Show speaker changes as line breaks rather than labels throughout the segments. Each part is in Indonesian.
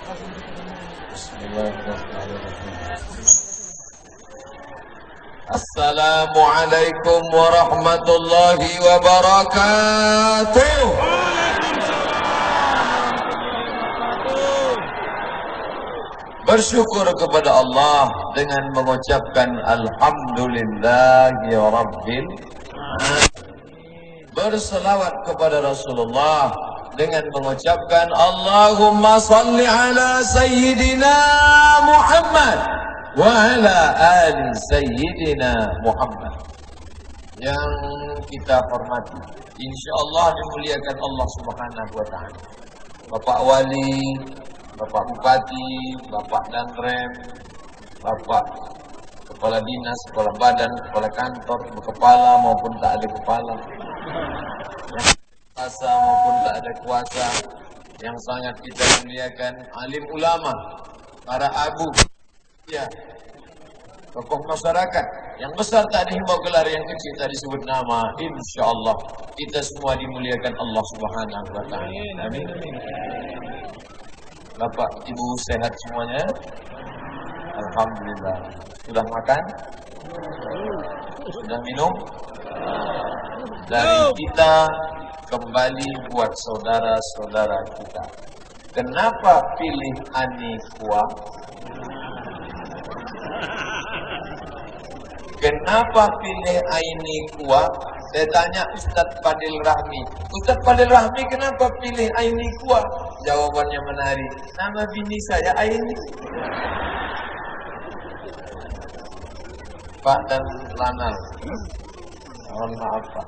Bismillahirrahmanirrahim. Assalamualaikum warahmatullahi wabarakatuh. Bersyukur kepada Allah dengan mengucapkan Alhamdulillahi Rabbil Alamin. Berselawat kepada Rasulullah dengan mengucapkan Allahumma salli ala Sayyidina Muhammad wa ala ali Sayyidina Muhammad. Yang kita hormati, insyaallah dimuliakan Allah Subhanahu wa taala. Bapak Wali, Bapak Bupati, Bapak Danrem, Bapak Kepala Dinas, Kepala Badan, Kepala Kantor, kepala maupun tak ada kepala, kuasa maupun tak ada kuasa, yang sangat kita muliakan, alim ulama, para abu, ya, tokoh masyarakat, yang besar tak dihimbau gelar, yang kecil tak disebut nama. Insyaallah kita semua dimuliakan Allah Subhanahu wa taala. Amin. Bapak Ibu sehat semuanya? Alhamdulillah. Sudah makan? Sudah minum? Dari kita kembali buat saudara-saudara kita. Kenapa pilih Anikwa? Kenapa pilih Anikwa? Saya tanya Ustadz Fadil Rahmi. Ustadz Fadil Rahmi, kenapa pilih Anikwa? Jawabannya menarik. Nama bini saya Aini. Pak dan Lanal. Mohon maaf Pak.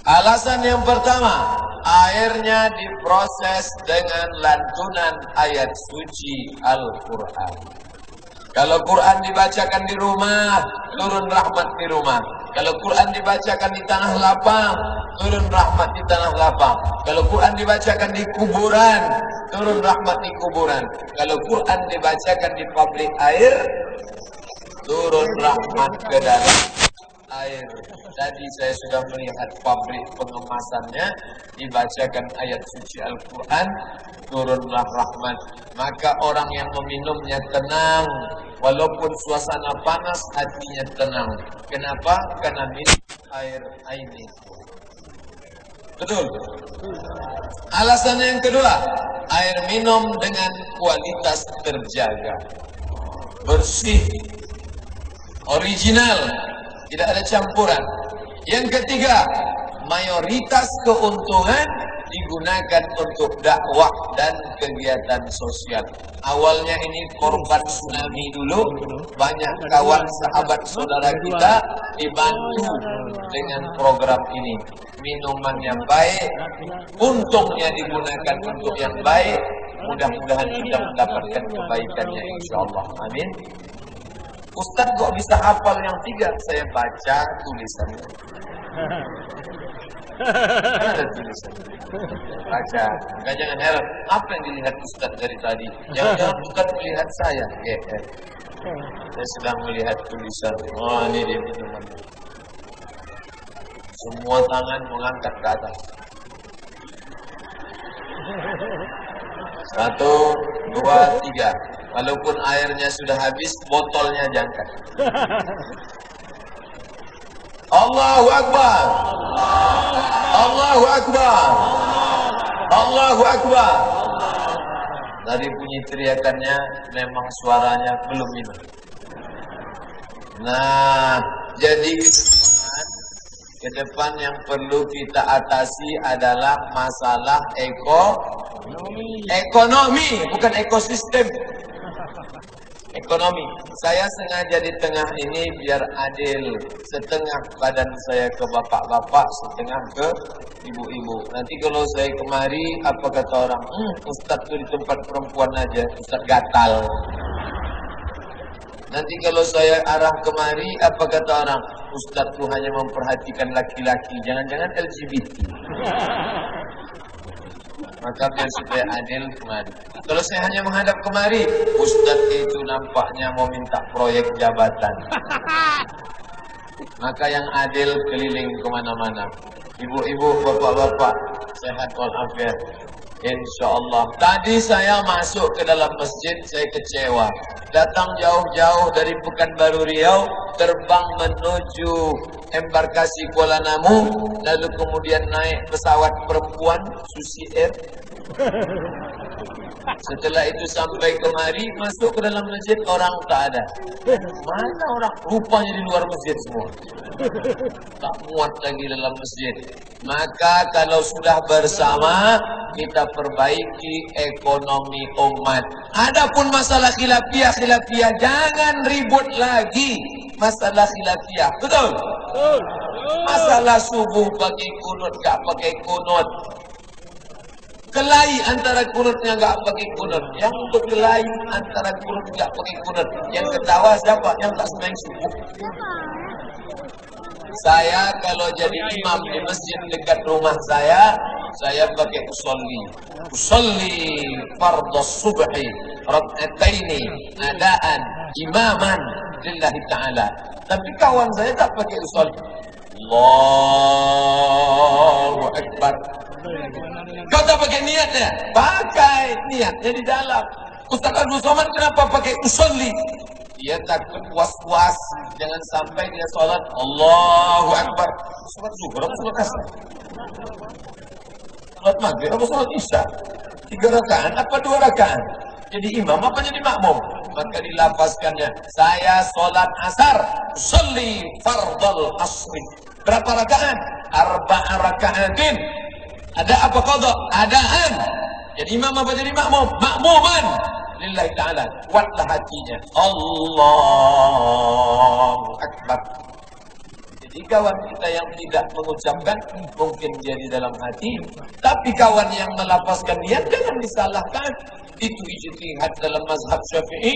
Alasan yang pertama, airnya diproses dengan lantunan ayat suci Al-Quran. Kalau Quran dibacakan di rumah, turun rahmat di rumah. Kalau Quran dibacakan di tanah lapang, turun rahmat di tanah lapang. Kalau Quran dibacakan di kuburan, turun rahmat di kuburan. Kalau Quran dibacakan di pabrik air, turun rahmat ke dalam air. Tadi saya sudah melihat pabrik pengemasannya, dibacakan ayat suci Al-Quran, turunlah rahmat. Maka orang yang meminumnya tenang, walaupun suasana panas, hatinya tenang. Kenapa? Karena minum air ini. Betul. Alasan yang kedua, air minum dengan kualitas terjaga, bersih, original, tidak ada campuran. Yang ketiga, mayoritas keuntungan digunakan untuk dakwah dan kegiatan sosial. Awalnya ini korban tsunami dulu, banyak kawan sahabat saudara kita dibantu dengan program ini. Minuman yang baik, untungnya digunakan untuk yang baik. Mudah-mudahan kita mendapatkan kebaikannya insyaallah. Amin. Ustaz kok bisa hafal yang tiga? Saya baca tulisannya. Ada tulisan. Baca. Enggak, jangan heran. Apa yang dilihat Ustaz dari tadi? Jangan-jangan Ustaz melihat saya. Saya sedang melihat tulisan. Oh, ini dia minuman. Semua tangan mengangkat ke atas. 1, 2, 3. Walaupun airnya sudah habis, botolnya diangkat. Allahu Akbar. Allahu Akbar. Allahu Akbar. Dari bunyi teriakannya memang suaranya belum minum. Nah, jadi ke depan yang perlu kita atasi adalah masalah ekonomi, bukan ekosistem. Ekonomi. Saya sengaja di tengah ini biar adil. Setengah badan saya ke bapak-bapak, setengah ke ibu-ibu. Nanti kalau saya kemari, apa kata orang? Ustaz tuh di tempat perempuan aja, Ustaz gatal. Nanti kalau saya arah kemari, apa kata orang? Ustaz tuh hanya memperhatikan laki-laki, jangan-jangan LGBT. Maka biar supaya adil kemari. Kalau saya hanya menghadap kemari, Ustaz itu nampaknya mau minta proyek jabatan. Maka yang adil keliling kemana-mana. Ibu-ibu, bapak-bapak, sehat walafiat. Insya Allah. Tadi saya masuk ke dalam masjid, saya kecewa. Datang jauh-jauh dari Pekanbaru Riau, terbang menuju embarkasi Kuala Namu, lalu kemudian naik pesawat perempuan Susi Air. Setelah itu sampai kemari, masuk ke dalam masjid, orang tak ada. Mana orang? Rupanya di luar masjid semua. Tak muat lagi dalam masjid. Maka kalau sudah bersama, kita perbaiki ekonomi umat. Adapun masalah khilafiyah, jangan ribut lagi. Masalah khilafiyah, betul? Masalah subuh pakai kunut, gak pakai kunut. Kelahi antara kunutnya enggak pakai kunut. Yang berkelahi antara kunut enggak pakai kunut. Yang ketawa siapa? Yang tak sembahyang subuh. Saya kalau jadi imam di masjid dekat rumah saya pakai usolli. Usolli fardhu subhi rak'ataini adaan imaman lillahi ta'ala. Tapi kawan saya tak pakai usolli. Allahu Akbar. Kau tak pakai niatnya? Pakai niatnya di dalam. Ustaz Abdul Somad kenapa pakai usolli? Dia takut was-was, jangan sampai dia sholat Allahu Akbar. Sholat zuhur atau sholat asar? Sholat maghrib atau sholat isya? 3 rakaat apa 2 rakaat? Jadi imam apa jadi makmum? Maka dilafazkannya, saya sholat asar, usolli fardal asri. Berapa rakaat? 4 rakaatin. Ada apa qadha? Adaan. Jadi imam apa jadi makmum? Makmuman lillahi ta'ala. Kuatlah hatinya. Allahu Akbar. Jadi kawan kita yang tidak mengucapkan, mungkin dia di dalam hati. Tapi kawan yang melafazkan niat, jangan disalahkan. Itu ijtihad dalam mazhab Syafi'i.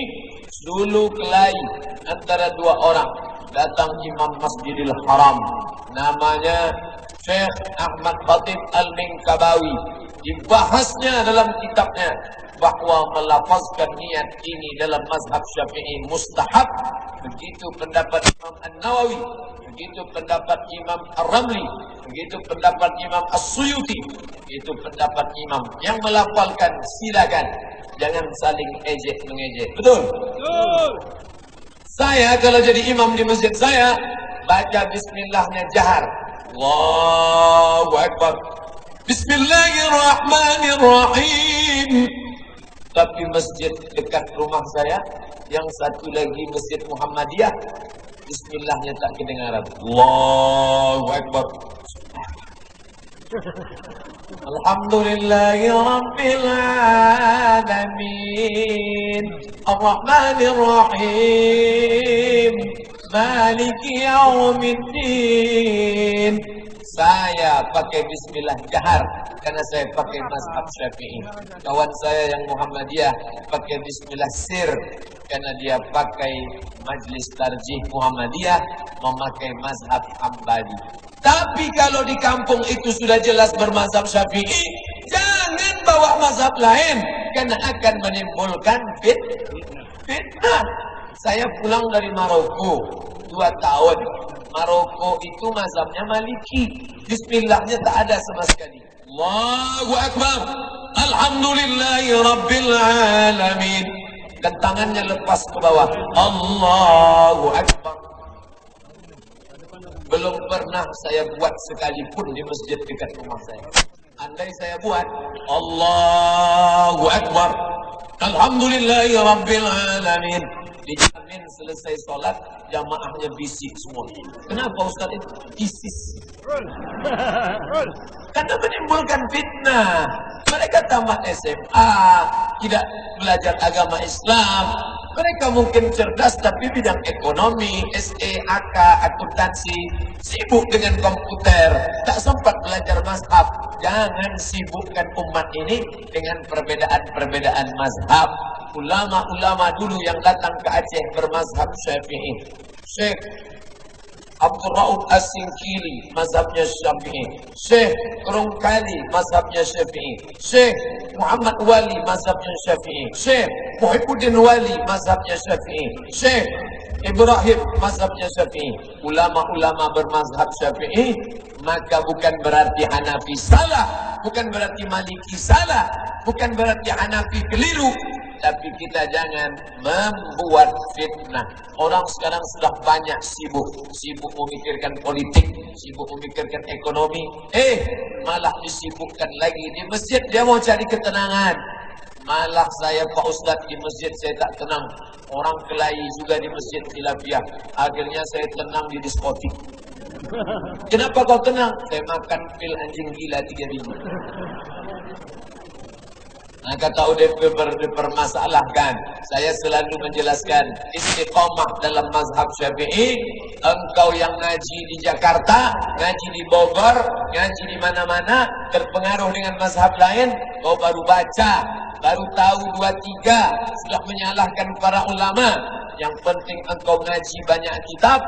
Dulu kelahi antara 2 orang. Datang imam Masjidil Haram. Namanya Syekh Ahmad Khatib Al-Minkabawi. Dibahasnya dalam kitabnya bahwa melafazkan niat ini dalam mazhab Syafi'i mustahab. Begitu pendapat Imam An-Nawawi, begitu pendapat Imam Ar-Ramli, begitu pendapat Imam As-Suyuti. Itu pendapat imam. Yang melafalkan silakan, jangan saling ejek mengejek. Betul? Betul. Saya kalau jadi imam di masjid saya baca bismillahnya jahar. Allahu Akbar. Bismillahirrahmanirrahim. Tapi masjid dekat rumah saya, yang satu lagi masjid Muhammadiyah, bismillahnya tak kedengaran. Allahu Akbar. Alhamdulillahi Rabbil Alamin Ar-Rahmanir Rahim Maliki Yawmiddin. Saya pakai bismillah jahar karena saya pakai mazhab Syafi'i. Kawan saya yang Muhammadiyah pakai bismillah sir karena dia pakai majlis tarjih Muhammadiyah, memakai mazhab Hambali. Tapi kalau di kampung itu sudah jelas bermazhab Syafi'i, jangan bawa mazhab lain karena akan menimbulkan fitnah. Saya pulang dari Maroko 2 tahun. Maroko itu mazhabnya Maliki. Bismillahnya tak ada sama sekali. Allahu Akbar. Alhamdulillahi Rabbil Alamin. Dan tangannya lepas ke bawah. Allahu Akbar. Belum pernah saya buat sekalipun di masjid dekat rumah saya. Andai saya buat, Allahu Akbar. Alhamdulillahi Rabbil Alamin. Dijamin selesai sholat, jamaahnya bisik semua. Kenapa Ustaz itu? ISIS. Karena menimbulkan fitnah. Mereka tamat SMA, tidak belajar agama Islam. Mereka mungkin cerdas tapi bidang ekonomi, SE, AK, akuntansi, sibuk dengan komputer, tak sempat belajar mazhab. Jangan sibukkan umat ini dengan perbedaan-perbedaan mazhab. Ulama-ulama dulu yang datang ke Aceh bermazhab Syafi'i. Syekh Abdul Rauf As-Singkili mazhabnya Syafi'i. Syekh Kerongkali mazhabnya Syafi'i. Syekh Muhammad Wali mazhabnya Syafi'i. Syekh Muhibbuddin Wali mazhabnya Syafi'i. Syekh Ibrahim mazhabnya Syafi'i, ulama-ulama bermazhab Syafi'i, maka bukan berarti Hanafi salah, bukan berarti Maliki salah, bukan berarti Hanafi keliru. Tapi kita jangan membuat fitnah. Orang sekarang sudah banyak sibuk memikirkan politik, sibuk memikirkan ekonomi. Malah disibukkan lagi di masjid, dia mau cari ketenangan. Malah saya Pak Ustadz di masjid saya tak tenang. Orang kelahi juga di masjid khilafiyah. Akhirnya saya tenang di diskotik. Kenapa kau tenang? Saya makan pil anjing gila 3 biji. Maka tahu dipermasalahkan. Saya selalu menjelaskan istiqomah dalam mazhab Syafi'i. Engkau yang ngaji di Jakarta, ngaji di Bogor, ngaji di mana-mana, terpengaruh dengan mazhab lain, kau baru baca, baru tahu 2-3, sudah menyalahkan para ulama. Yang penting engkau ngaji banyak kitab,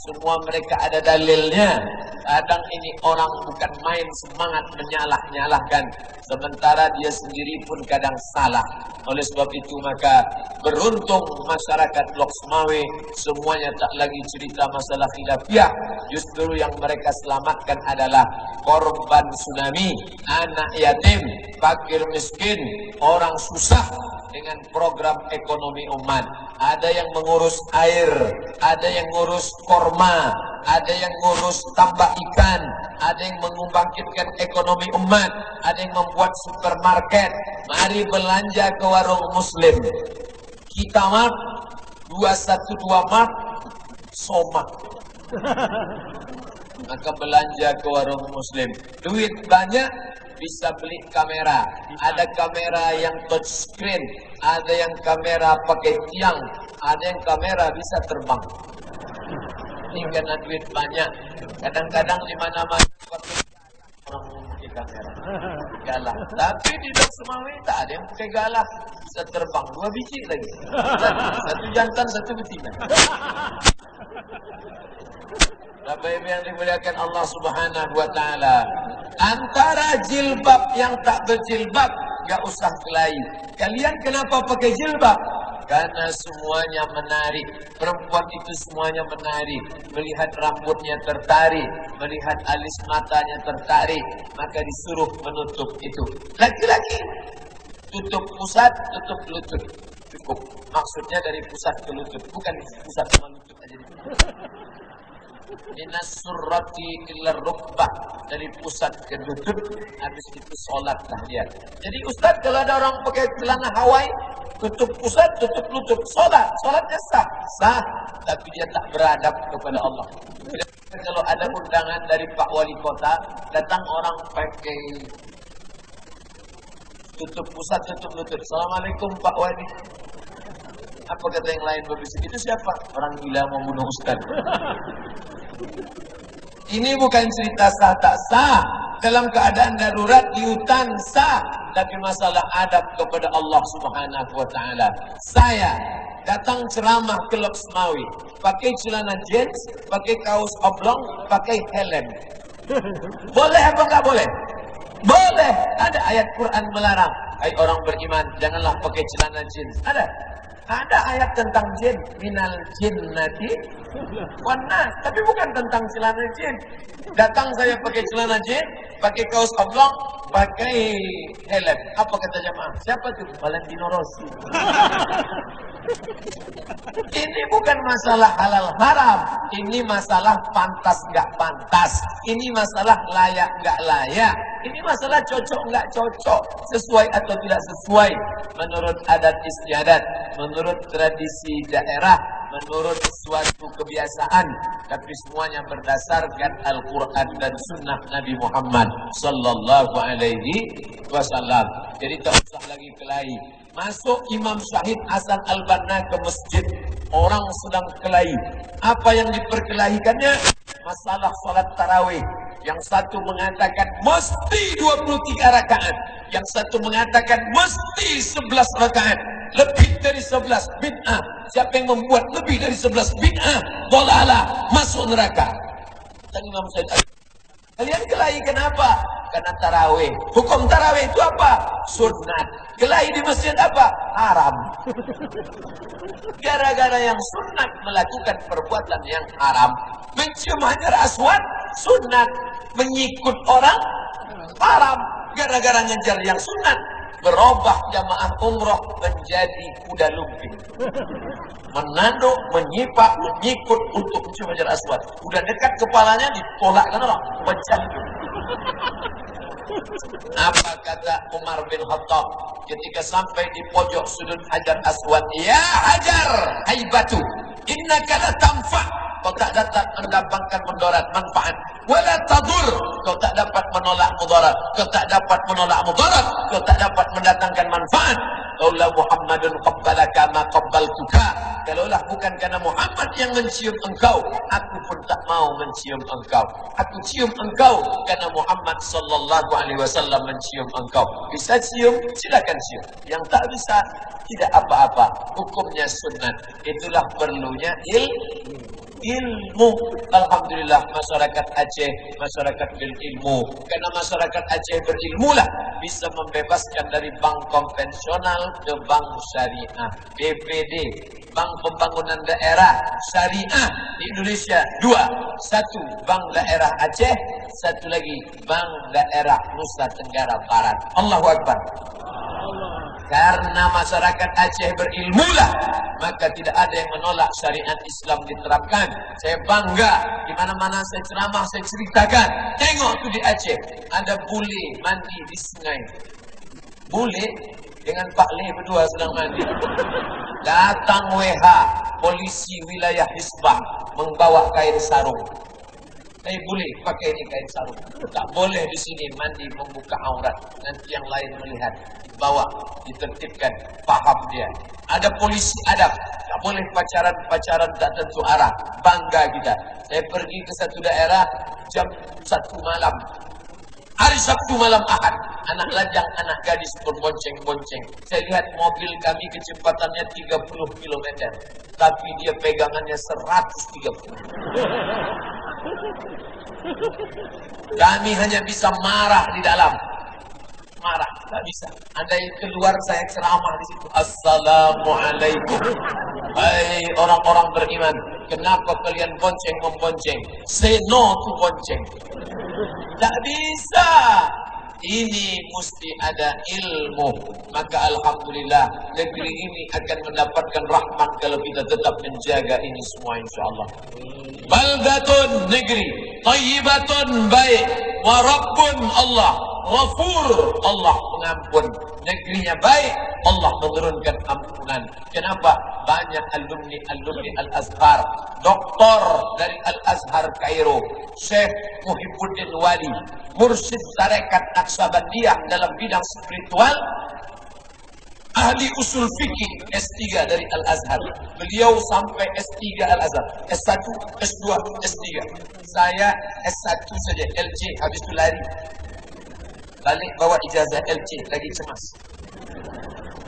semua mereka ada dalilnya. Kadang ini orang bukan main semangat menyalah-nyalahkan, sementara dia sendiri pun kadang salah. Oleh sebab itu maka beruntung masyarakat Blok Semawe semuanya tak lagi cerita masalah khilafiyah. Justru yang mereka selamatkan adalah korban tsunami, anak yatim, fakir miskin, orang susah dengan program ekonomi umat. Ada yang mengurus air, ada yang ngurus korma, ada yang ngurus tambak ikan, ada yang membangkitkan ekonomi umat, ada yang membuat supermarket. Mari belanja ke warung muslim. Kita mart 212 mart somak. Maka belanja ke warung muslim. Duit banyak, bisa beli kamera. Ada kamera yang touchscreen, ada yang kamera pakai tiang, ada yang kamera bisa terbang. Ini karena duit banyak. Kadang-kadang di mana-mana orang memakai kamera. Galah. Tapi di Blok Semawe tak ada yang pakai galah. Bisa terbang 2 biji lagi. Satu jantan, satu betina. Bapak Ibu yang dimuliakan Allah Subhanahu wa taala, antara jilbab yang tak berjilbab enggak usah kelahi. Kalian kenapa pakai jilbab? Karena semuanya menarik. Perempuan itu semuanya menarik. Melihat rambutnya tertarik, melihat alis matanya tertarik, maka disuruh menutup itu. Laki-laki tutup pusat, tutup lutut. Cukup. Maksudnya dari pusat ke lutut, bukan pusat sama lutut aja. Minas surrati ila rukbah, dari pusat ke lutut, habis itu sholatlah dia. Jadi Ustaz, kalau ada orang pakai celana Hawaii, tutup pusat, tutup lutut, sholatnya sah, tapi dia tak beradab kepada Allah. Kalau ada undangan dari Pak Wali Kota, datang orang pakai tutup pusat, tutup lutut. Assalamualaikum Pak Wali. Apa kata yang lain berbisik? Itu siapa? Orang gila mau bunuh Ustaz. Ini bukan cerita sah tak sah. Dalam keadaan darurat di hutan sah, tapi masalah adab kepada Allah Subhanahu wa taala. Saya datang ceramah ke Blok Semawe, pakai celana jeans, pakai kaos oblong, pakai helm. Boleh apa enggak boleh? Boleh. Ada ayat Quran melarang. Hai orang beriman, janganlah pakai celana jeans. Ada ayat tentang jin, minal jinnati wan nas, tapi bukan tentang celana jin. Datang saya pakai celana jin, pakai kaos oblong, pakai helm. Apa kata jemaah? Siapa tuh? Valentino Rossi. Ini bukan masalah halal haram, ini masalah pantas nggak pantas, ini masalah layak nggak layak, ini masalah cocok nggak cocok, sesuai atau tidak sesuai, menurut adat istiadat, menurut tradisi daerah, menurut suatu kebiasaan, tapi semuanya berdasarkan Al-Quran dan Sunnah Nabi Muhammad Sallallahu Alaihi Wasallam. Jadi tak usah lagi kelahi. Masuk Imam Syahid Hasan Al-Banna ke masjid, orang sedang kelahi. Apa yang diperkelahikannya? Masalah salat tarawih. Yang satu mengatakan mesti 23 rakaat, yang satu mengatakan mesti 11 rakaat. Lebih dari 11 bid'ah. Siapa yang membuat lebih dari 11 bid'ah, dolalah, masuk neraka. Dan Imam Syahid, kalian kelahi kenapa? Karena tarawih. Hukum tarawih itu apa? sunat. Kelahi di masjid apa? Haram. Gara-gara yang sunat melakukan perbuatan yang haram. Mencium hajar aswad sunat, menyikut orang haram. Gara-gara ngejar yang sunat, berubah jamaah umroh menjadi kuda lumping. Menanduk, menyipak, menyikut untuk mencium hajar aswad. Udah dekat kepalanya, ditolakkan orang, pecah. Apa kata Umar bin Khattab ketika sampai di pojok sudut hajar aswad? Ya hajar, hai batu, innaka la tanfa, kau tak dapat mendapatkan mudarat manfaat, wala tadur, kau tak dapat menolak mudarat, kau tak dapat menolak mudarat, kau tak dapat mendatangkan manfaat. Laula Muhammadun qabbalaka ma qabbaltuka, kalaulah bukan karena Muhammad yang mencium engkau, aku pun tak mau mencium engkau. Aku cium engkau karena Muhammad sallallahu alaihi wasallam mencium engkau. Bisa cium, silakan cium. Yang tak bisa, tidak apa-apa. Hukumnya sunat. Itulah perlunya ilmu. Alhamdulillah masyarakat Aceh masyarakat berilmu. Karena masyarakat Aceh berilmulah bisa membebaskan dari bank konvensional ke bank syariah. BPD, Bank Pembangunan Daerah Syariah di Indonesia 2. 1 Bank Daerah Aceh, 1 lagi Bank Daerah Nusa Tenggara Barat. Allahu Akbar. Karena masyarakat Aceh berilmulah, maka tidak ada yang menolak syariat Islam diterapkan. Saya bangga, di mana-mana saya ceramah, saya ceritakan. Tengok tuh di Aceh, ada bule mandi di sungai. Bule dengan Pak Le berdua sedang mandi. Datang WH, polisi wilayah Hisbah, membawa kain sarung. Boleh pakai ini kain sarung. Tak boleh di sini mandi membuka aurat, nanti yang lain melihat. Bawa, ditertibkan, paham dia. Ada polisi adab, tak boleh pacaran tak tentu arah. Bangga kita. Saya pergi ke satu daerah jam 1 malam. Hari Sabtu malam Ahad, anak lajang, anak gadis berbonceng-bonceng. Saya lihat mobil kami kecepatannya 30 km, tapi dia pegangannya 130. Kami hanya bisa marah di dalam. Marah, tak bisa. Andai keluar saya ceramah di situ. Assalamualaikum. Hai orang-orang beriman, kenapa kalian bonceng-membonceng? Say no to bonceng. Tak bisa. Ini mesti ada ilmu. Maka alhamdulillah negeri ini akan mendapatkan rahmat kalau kita tetap menjaga ini semua insyaAllah. Baldatun negeri, tayyibatun baik, wa rabbun Allah, ghafur Allah pengampun. Negerinya baik, Allah menurunkan ampunan. Kenapa? Banyak alumni Al-Azhar, doktor dari Al-Azhar Kairo, Syekh Muhibbuddin Wali, mursyid tarekat Naqsabandiyah dalam bidang spiritual, ahli usul fikih S3 dari Al-Azhar. Beliau sampai S3 Al-Azhar, S1, S2, S3. Saya S1 saja, LC, habis itu lari. Balik bawa ijazah LC, lagi cemas.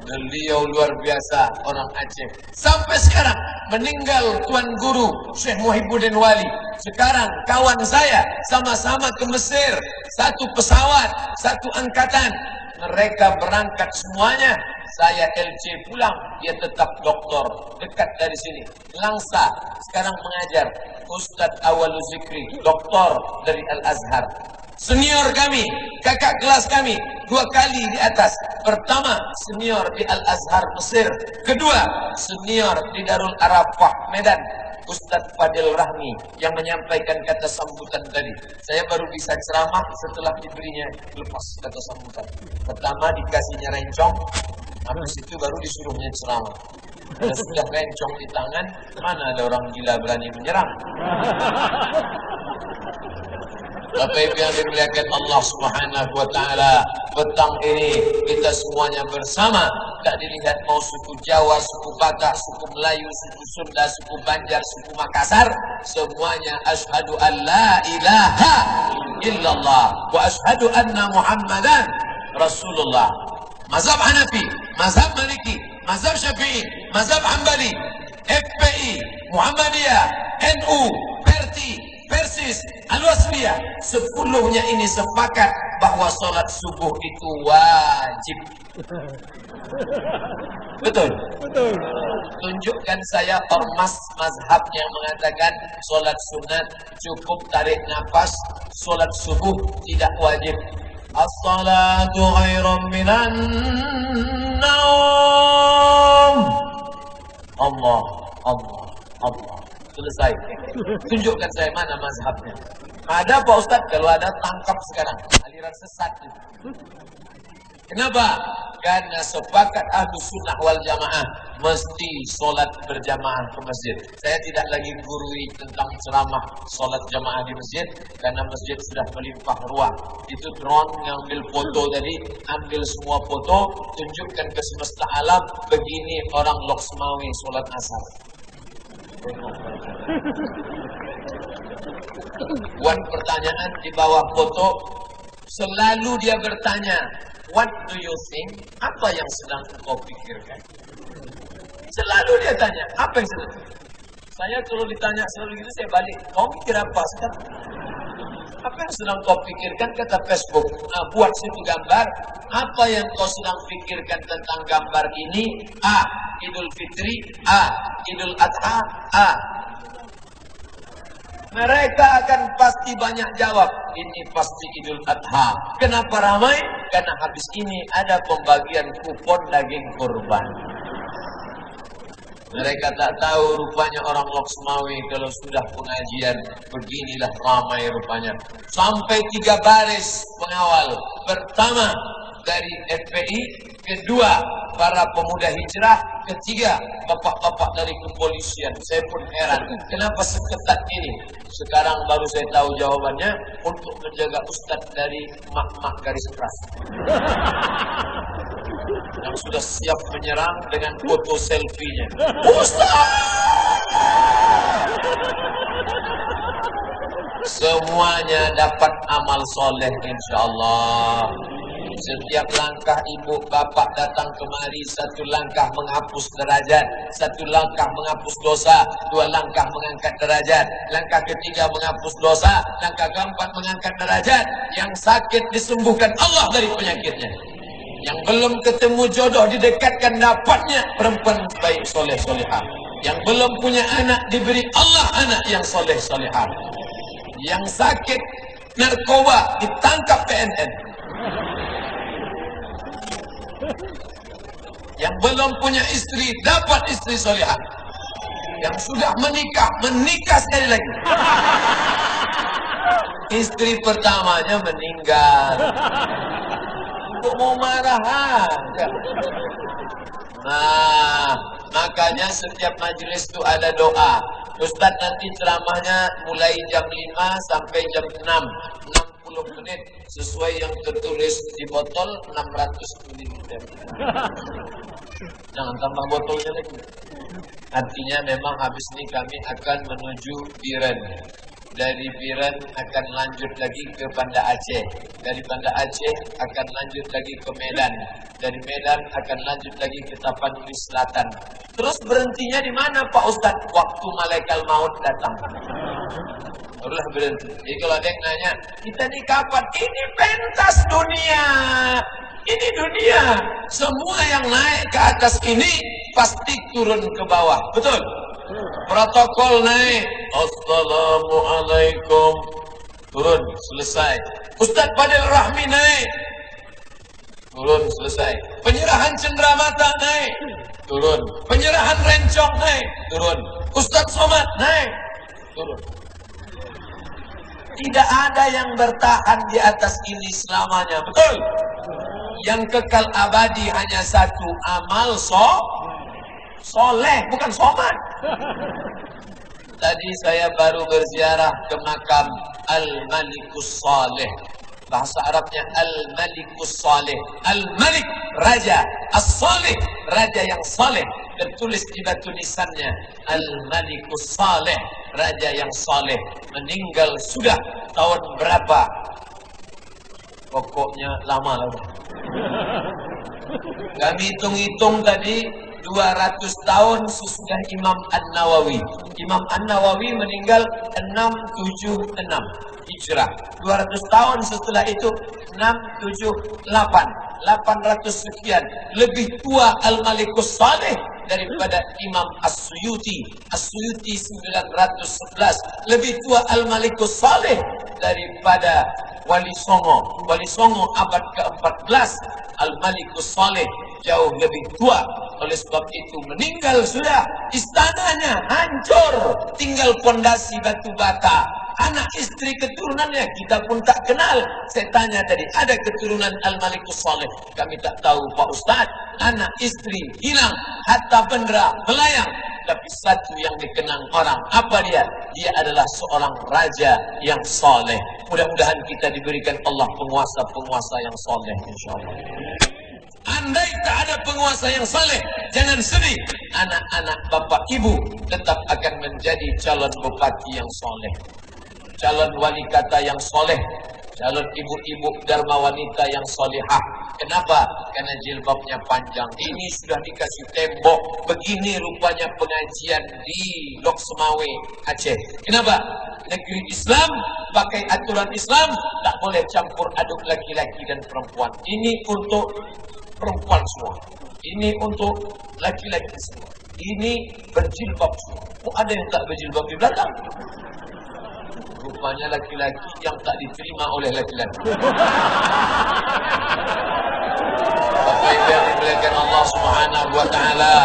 Beliau luar biasa, orang Aceh. Sampai sekarang meninggal Tuan Guru Syekh Muhibbuddin Wali. Sekarang kawan saya sama-sama ke Mesir, satu pesawat, satu angkatan. Mereka berangkat semuanya. Saya LC pulang, dia tetap doktor, dekat dari sini. Langsa, sekarang mengajar. Ustadz Awalu Zikri, doktor dari Al-Azhar. Senior kami, kakak kelas kami, 2 kali di atas. Pertama, senior di Al-Azhar Mesir. Kedua, senior di Darul Arafah Medan. Ustadz Fadil Rahmi yang menyampaikan kata sambutan tadi. Saya baru bisa ceramah setelah diberinya lepas kata sambutan. Pertama dikasihnya rencong, habis itu baru disuruhnya ceramah. Kalau sudah rencong di tangan, mana ada orang gila berani menyerang? Bapak Ibu yang dimuliakan Allah Subhanahu wa taala, petang ini kita semuanya bersama, tak dilihat mau suku Jawa, suku Batak, suku Melayu, suku Sunda, suku Banjar, suku Makassar, semuanya asyhadu an la ilaha illallah wa asyhadu anna Muhammadan Rasulullah. Mazhab Hanafi, mazhab Maliki, mazhab Syafi'i, mazhab Hambali, FPI, Muhammadiyah, NU, Perti, Persis, Al-Wasliyah, 10-nya ini sepakat bahwa sholat subuh itu wajib. Betul?
Betul.
Tunjukkan saya ormas mazhab yang mengatakan sholat sunat cukup tarik nafas, sholat subuh tidak wajib. As-salatu khairum minan naum. Allah, Allah, Allah. Selesai. Tunjukkan saya mana mazhabnya. Ada Pak Ustadz? Kalau ada tangkap sekarang. Aliran sesat itu. Kenapa? Karena sepakat Ahlus Sunnah wal Jamaah mesti sholat berjamaah ke masjid. Saya tidak lagi gurui tentang ceramah sholat jamaah di masjid karena masjid sudah melimpah ruah. Itu drone ngambil foto tadi, ambil semua foto, tunjukkan ke semesta alam begini orang Loksmawi sholat asar. Buat pertanyaan di bawah foto, selalu dia bertanya, what do you think? Apa yang sedang kau pikirkan? Selalu dia tanya, apa yang sedang? Saya kalau ditanya selalu gitu, saya balik, kau mikir apa sekarang? Apa yang sedang kau pikirkan? Kata Facebook, nah, buat situ gambar. Apa yang kau sedang pikirkan tentang gambar ini? A. Idul Fitri. A. Idul Adha. A. Mereka akan pasti banyak jawab, ini pasti Idul Adha. Kenapa ramai? Karena habis ini ada pembagian kupon daging kurban. Mereka tak tahu rupanya orang Loksmawi kalau sudah pengajian beginilah ramai rupanya. Sampai 3 baris pengawal. Pertama dari FPI, kedua para pemuda hijrah, ketiga bapak-bapak dari kepolisian. Saya pun heran, kenapa seketat ini? Sekarang baru saya tahu jawabannya, untuk menjaga ustadz dari mak-mak garis keras yang sudah siap menyerang dengan foto selfie-nya. Ustaz! Semuanya dapat amal soleh insyaallah. Setiap langkah ibu bapak datang kemari, 1 langkah menghapus derajat, 1 langkah menghapus dosa, 2 langkah mengangkat derajat, langkah ketiga menghapus dosa, langkah keempat mengangkat derajat. Yang sakit disembuhkan Allah dari penyakitnya. Yang belum ketemu jodoh didekatkan dapatnya perempuan baik soleh solehah. Yang belum punya anak diberi Allah anak yang soleh solehah. Yang sakit narkoba ditangkap PNN. Yang belum punya istri dapat istri solehah. Yang sudah menikah sekali lagi. Istri pertamanya meninggal. Kok mau marah aja? Nah, makanya setiap majelis itu ada doa. Ustadz nanti ceramahnya mulai jam 5 sampai jam 6, 60 menit sesuai yang tertulis di botol 600 ml. Jangan tambah botolnya lagi. Artinya memang habis ini kami akan menuju Biren. Dari Biren akan lanjut lagi ke Banda Aceh. Dari Banda Aceh akan lanjut lagi ke Medan. Dari Medan akan lanjut lagi ke Tapanuli Selatan. Terus berhentinya di mana Pak Ustadz? Waktu malaikat maut datang. Barulah berhenti. Jadi kalau ada yang nanya, kita ini kapan? Ini pentas dunia. Ini dunia. Semua yang naik ke atas ini pasti turun ke bawah. Betul? Protokol naik, Assalamualaikum, turun, selesai. Ustadz Fadil Rahmi naik, turun, selesai. Penyerahan cenderamata naik, turun. Penyerahan rencong naik, turun. Ustadz Somad naik, turun. Tidak ada yang bertahan di atas ini selamanya, betul? Yang kekal abadi hanya satu, amal soleh, bukan somat. Tadi saya baru berziarah ke makam Al-Malikus Saleh. Bahasa Arabnya Al-Malikus Saleh. Al-Malik, raja. As-Saleh, raja yang saleh. Tertulis di batu nisannya Al-Malikus Saleh, raja yang saleh. Meninggal sudah tahun berapa? Pokoknya lama lah. Kami hitung-hitung tadi 200 tahun sesudah Imam An-Nawawi. Imam An-Nawawi meninggal 676 Hijrah. 200 tahun setelah itu 6, 7, 8 800 sekian. Lebih tua Al-Malikus Saleh daripada Imam As-Suyuti. As-Suyuti 911. Lebih tua Al-Malikus Saleh daripada Wali Songo. Wali Songo abad ke-14. Al-Malikus Saleh jauh lebih tua. Oleh sebab itu meninggal sudah. Istananya hancur. Tinggal pondasi batu bata. Anak istri keturunannya kita pun tak kenal. Saya tanya tadi, ada keturunan Al-Malikus Saleh? Kami tak tahu Pak Ustaz. Anak istri hilang, harta benda melayang. Tapi satu yang dikenang orang, apa dia? Dia adalah seorang raja yang saleh. Mudah-mudahan kita diberikan Allah penguasa-penguasa yang saleh, insyaAllah. Andai tak ada penguasa yang saleh, jangan sedih. Anak-anak bapak ibu tetap akan menjadi calon bupati yang saleh, calon wali kata yang soleh, calon ibu-ibu dharma wanita yang solehah. Kenapa? Karena jilbabnya panjang. Ini sudah dikasih tembok. Begini rupanya pengajian di Lok Semawe, Aceh. Kenapa? Negeri Islam, pakai aturan Islam, tak boleh campur aduk laki-laki dan perempuan. Ini untuk perempuan semua. Ini untuk laki-laki semua. Ini berjilbab semua. Oh, ada yang tak berjilbab di belakang? Rupanya laki-laki yang tak diterima oleh laki-laki. Bapak Ibu yang dimuliakan Allah Subhanahu wa taala,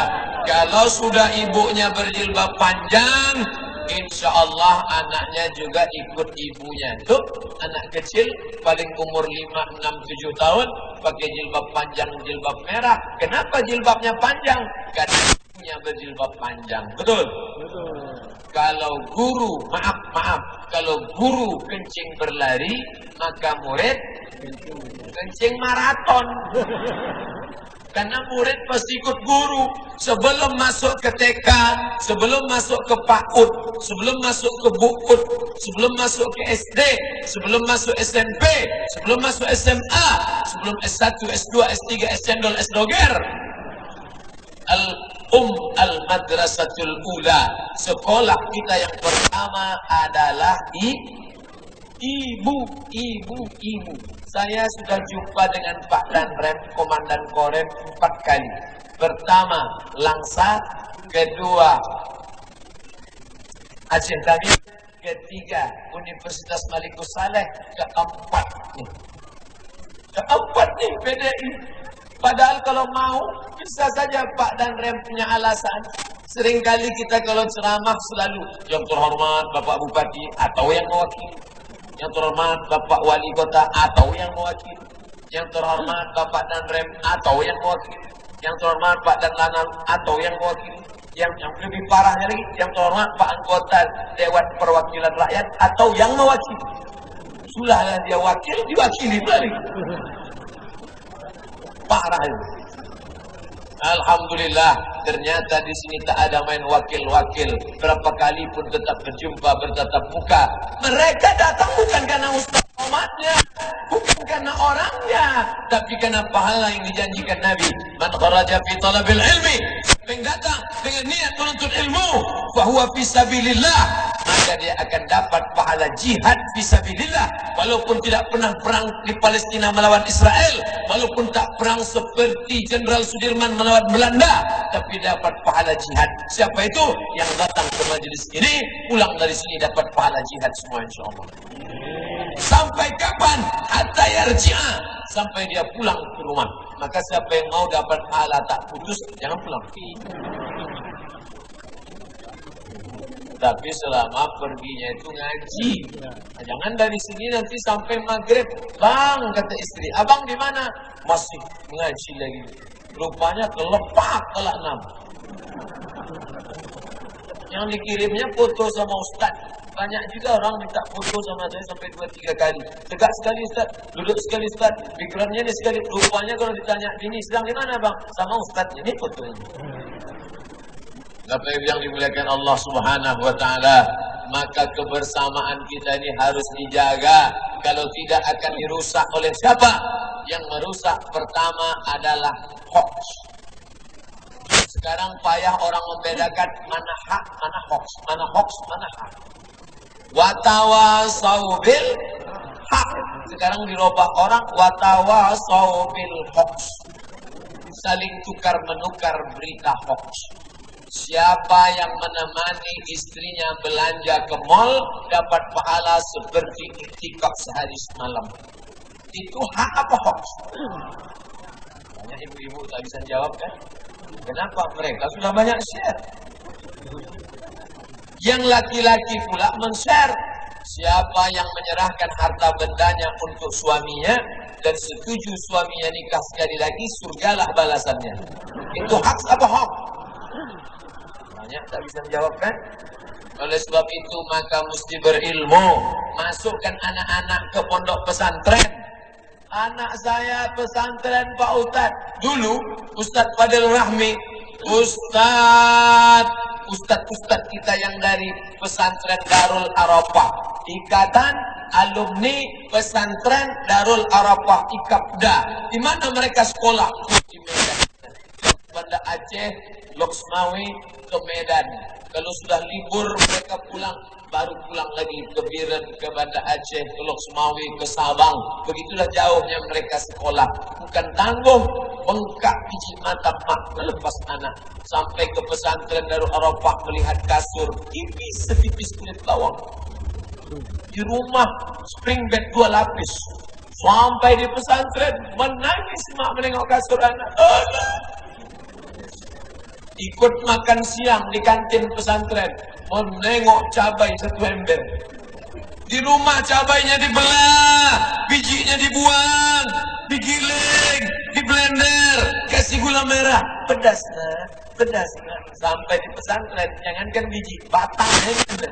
kalau sudah ibunya berjilbab panjang, insya Allah anaknya juga ikut ibunya. Tuh, anak kecil paling umur 5, 6, 7 tahun pakai jilbab panjang, jilbab merah. Kenapa jilbabnya panjang? Karena ibunya berjilbab panjang. Betul? Betul. Kalau guru, maaf, kalau guru kencing berlari, maka murid kencing maraton. Karena murid pasti ikut guru. Sebelum masuk ke TK, sebelum masuk ke PAUD, sebelum masuk ke BUUD, sebelum masuk ke SD, sebelum masuk SMP, sebelum masuk SMA, sebelum S1, S2, S3, S-Cendol, S-Doger, Al-Madrasatul Ula, sekolah kita yang pertama adalah ibu. Saya sudah jumpa dengan Pak Danrem, Komandan Korem 4 kali. Pertama Langsa, kedua Aceh Tami, ketiga Universitas Malikus Saleh, keempat nih PDI. Padahal kalau mau bisa saja Pak Danrem punya alasan. Seringkali kita kalau ceramah selalu yang terhormat Bapak Bupati atau yang mewakili, yang terhormat Bapak Wali Kota atau yang mewakili, yang terhormat Bapak Danrem atau yang mewakili, yang terhormat Pak Danlanal atau yang mewakili, yang lebih parahnya lagi yang terhormat Pak Anggota Dewan Perwakilan Rakyat atau yang mewakili. Sudahlah dia wakil, diwakili balik. Parah itu. Alhamdulillah, ternyata di sini tak ada main wakil-wakil. Berapa kali pun tetap berjumpa, bertatap muka. Mereka datang bukan karena ustaz umatnya, bukan karena orangnya, tapi karena pahala yang dijanjikan Nabi. Man kharaja fi talabil ilmi, yang datang dengan niat menuntut ilmu, fahuwa fi sabilillah, maka dia akan dapat pahala jihad fi sabilillah. Walaupun tidak pernah perang di Palestina melawan Israel, walaupun tak perang seperti Jenderal Sudirman melawan Belanda, tapi dapat pahala jihad. Siapa itu? Yang datang ke majelis ini, pulang dari sini dapat pahala jihad semua, insyaAllah. Sampai kapan? Hatta yarji'a, sampai dia pulang ke rumah. Maka siapa yang mau dapat pahala tak putus, jangan pulang. Tapi selama perginya itu ngaji. Nah, jangan dari sini nanti sampai maghrib. Bang, kata istri, abang di mana? Masih ngaji lagi. Rupanya kelepak kelak 6. Yang dikirimnya foto sama Ustaz. Banyak juga orang minta foto sama saya sampai 2-3 kali. Tegak sekali Ustaz, duduk sekali Ustaz, pikirannya ini sekali. Rupanya kalau ditanya, ini sedang di mana bang? Sama Ustaz, ini fotonya. Bapak Ibu yang dimuliakan Allah Subhanahu wa taala, maka kebersamaan kita ini harus dijaga. Kalau tidak akan dirusak oleh siapa? Yang merusak pertama adalah hoax. Sekarang payah orang membedakan mana hak, mana hoax, mana hoax, mana hak. Wa tawasau bil Sekarang dirubah orang watawasau bil hoax. Saling tukar menukar berita hoax. Siapa yang menemani istrinya belanja ke mall dapat pahala seperti iktikaf sehari semalam. Itu hak apa hoax? Banyak ibu-ibu tak bisa jawab kan? Kenapa? Mereka sudah banyak share. Yang laki-laki pula men-share. Siapa yang menyerahkan harta bendanya untuk suaminya dan setuju suaminya nikah sekali lagi, surgalah balasannya. Itu hak apa hoax? Banyak tak bisa menjawab kan? Oleh sebab itu maka mesti berilmu. Masukkan anak-anak ke pondok pesantren. Anak saya pesantren Pak Ustadz. Dulu Ustadz Fadil Rahmi, Ustadz kita yang dari pesantren Darul Arafah, Ikatan Alumni Pesantren Darul Arafah Ikapda. Di mana mereka sekolah? Di Medan. Banda Aceh, Loksmawi ke Medan. Kalau sudah libur mereka pulang, baru pulang lagi ke Biren, ke Banda Aceh, ke Loksmawi, ke Sabang. Begitulah jauhnya mereka sekolah. Bukan tanggung, bengkak biji mata mak melepas anak. Sampai ke pesantren Darul Arafah melihat kasur tipis setipis kulit lawang. Di rumah spring bed 2 lapis. Sampai di pesantren menangis mak menengok kasur anak. Ikut makan siang di kantin pesantren, menengok cabai 1 ember. Di rumah cabainya dibelah, bijinya dibuang, digiling, di blender, kasih gula merah, pedas nah, pedas nah. Sampai di pesantren, jangankan biji, batangnya juga.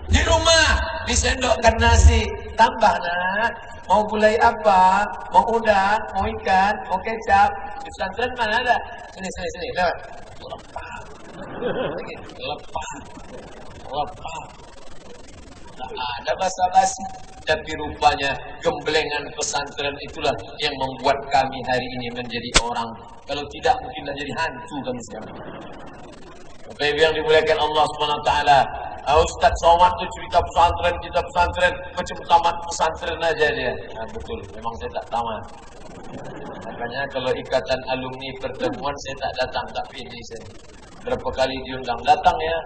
Di rumah disendokkan nasi, tambah nak. Mau gulai apa? Mau udang? Mau ikan? Mau kecap? Di pesantren mana ada? Sini, lewat. Lepah. Tak ada basa-basi. Tapi rupanya gemblengan pesantren itulah yang membuat kami hari ini menjadi orang. Kalau tidak mungkin dah jadi hantu kami sekarang. Bapak Ibu yang dimuliakan Allah SWT, Ustaz Somad tu cerita pesantren, macam tamat pesantren aja dia. Nah, betul, memang saya tak tamat. Makanya kalau ikatan alumni pertemuan saya tak datang, tak pilih saya. Berapa kali diundang, datang ya,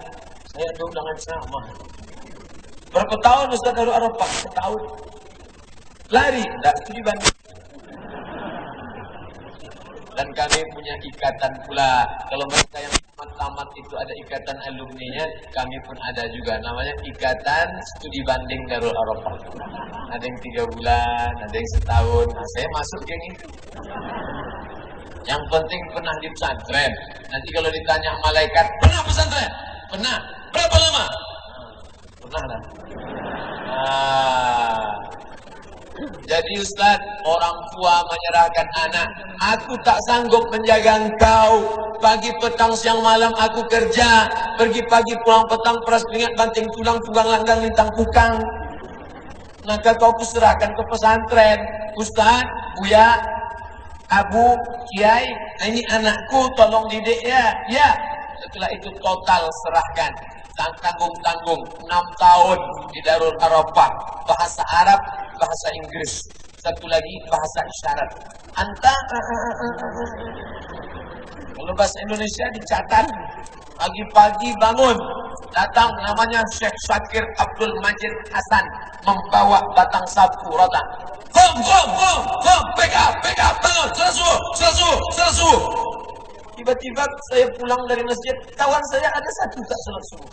saya ada undangan sama. Berapa tahun Ustaz Darul Arafah? Setahun. Lari, tak studi banding. Dan kami punya ikatan pula. Kalau mereka yang tamat itu ada ikatan alumninya, kami pun ada juga. Namanya Ikatan Studi Banding Darul Arafah. Ada yang 3 bulan, ada yang setahun. Nah, saya masuk geng itu. Yang penting pernah di pesantren. Nanti kalau ditanya malaikat, pernah pesantren? Pernah. Berapa lama? Pernah lah. Jadi Ustaz, orang tua menyerahkan anak, aku tak sanggup menjaga engkau. Pagi, petang, siang, malam aku kerja. Pergi pagi, pulang petang, peras keringat, banting tulang, tunggang langgang, lintang pukang. Maka kau kuserahkan ke pesantren. Ustaz, Buya, Abu, Kiai, ini anakku, tolong didik ya. Ya. Setelah itu total serahkan. Tanggung-tanggung 6 tahun di Darul Arafah, bahasa Arab, bahasa Inggris, satu lagi bahasa isyarat. Kalau bahasa Indonesia dicatat. Pagi-pagi bangun, datang namanya Syekh Syakir Abdul Majid Hasan, membawa batang sapu roda. Kom, pick up, bangun, selasu. Tiba-tiba saya pulang dari masjid, kawan saya ada satu tak sholat subuh.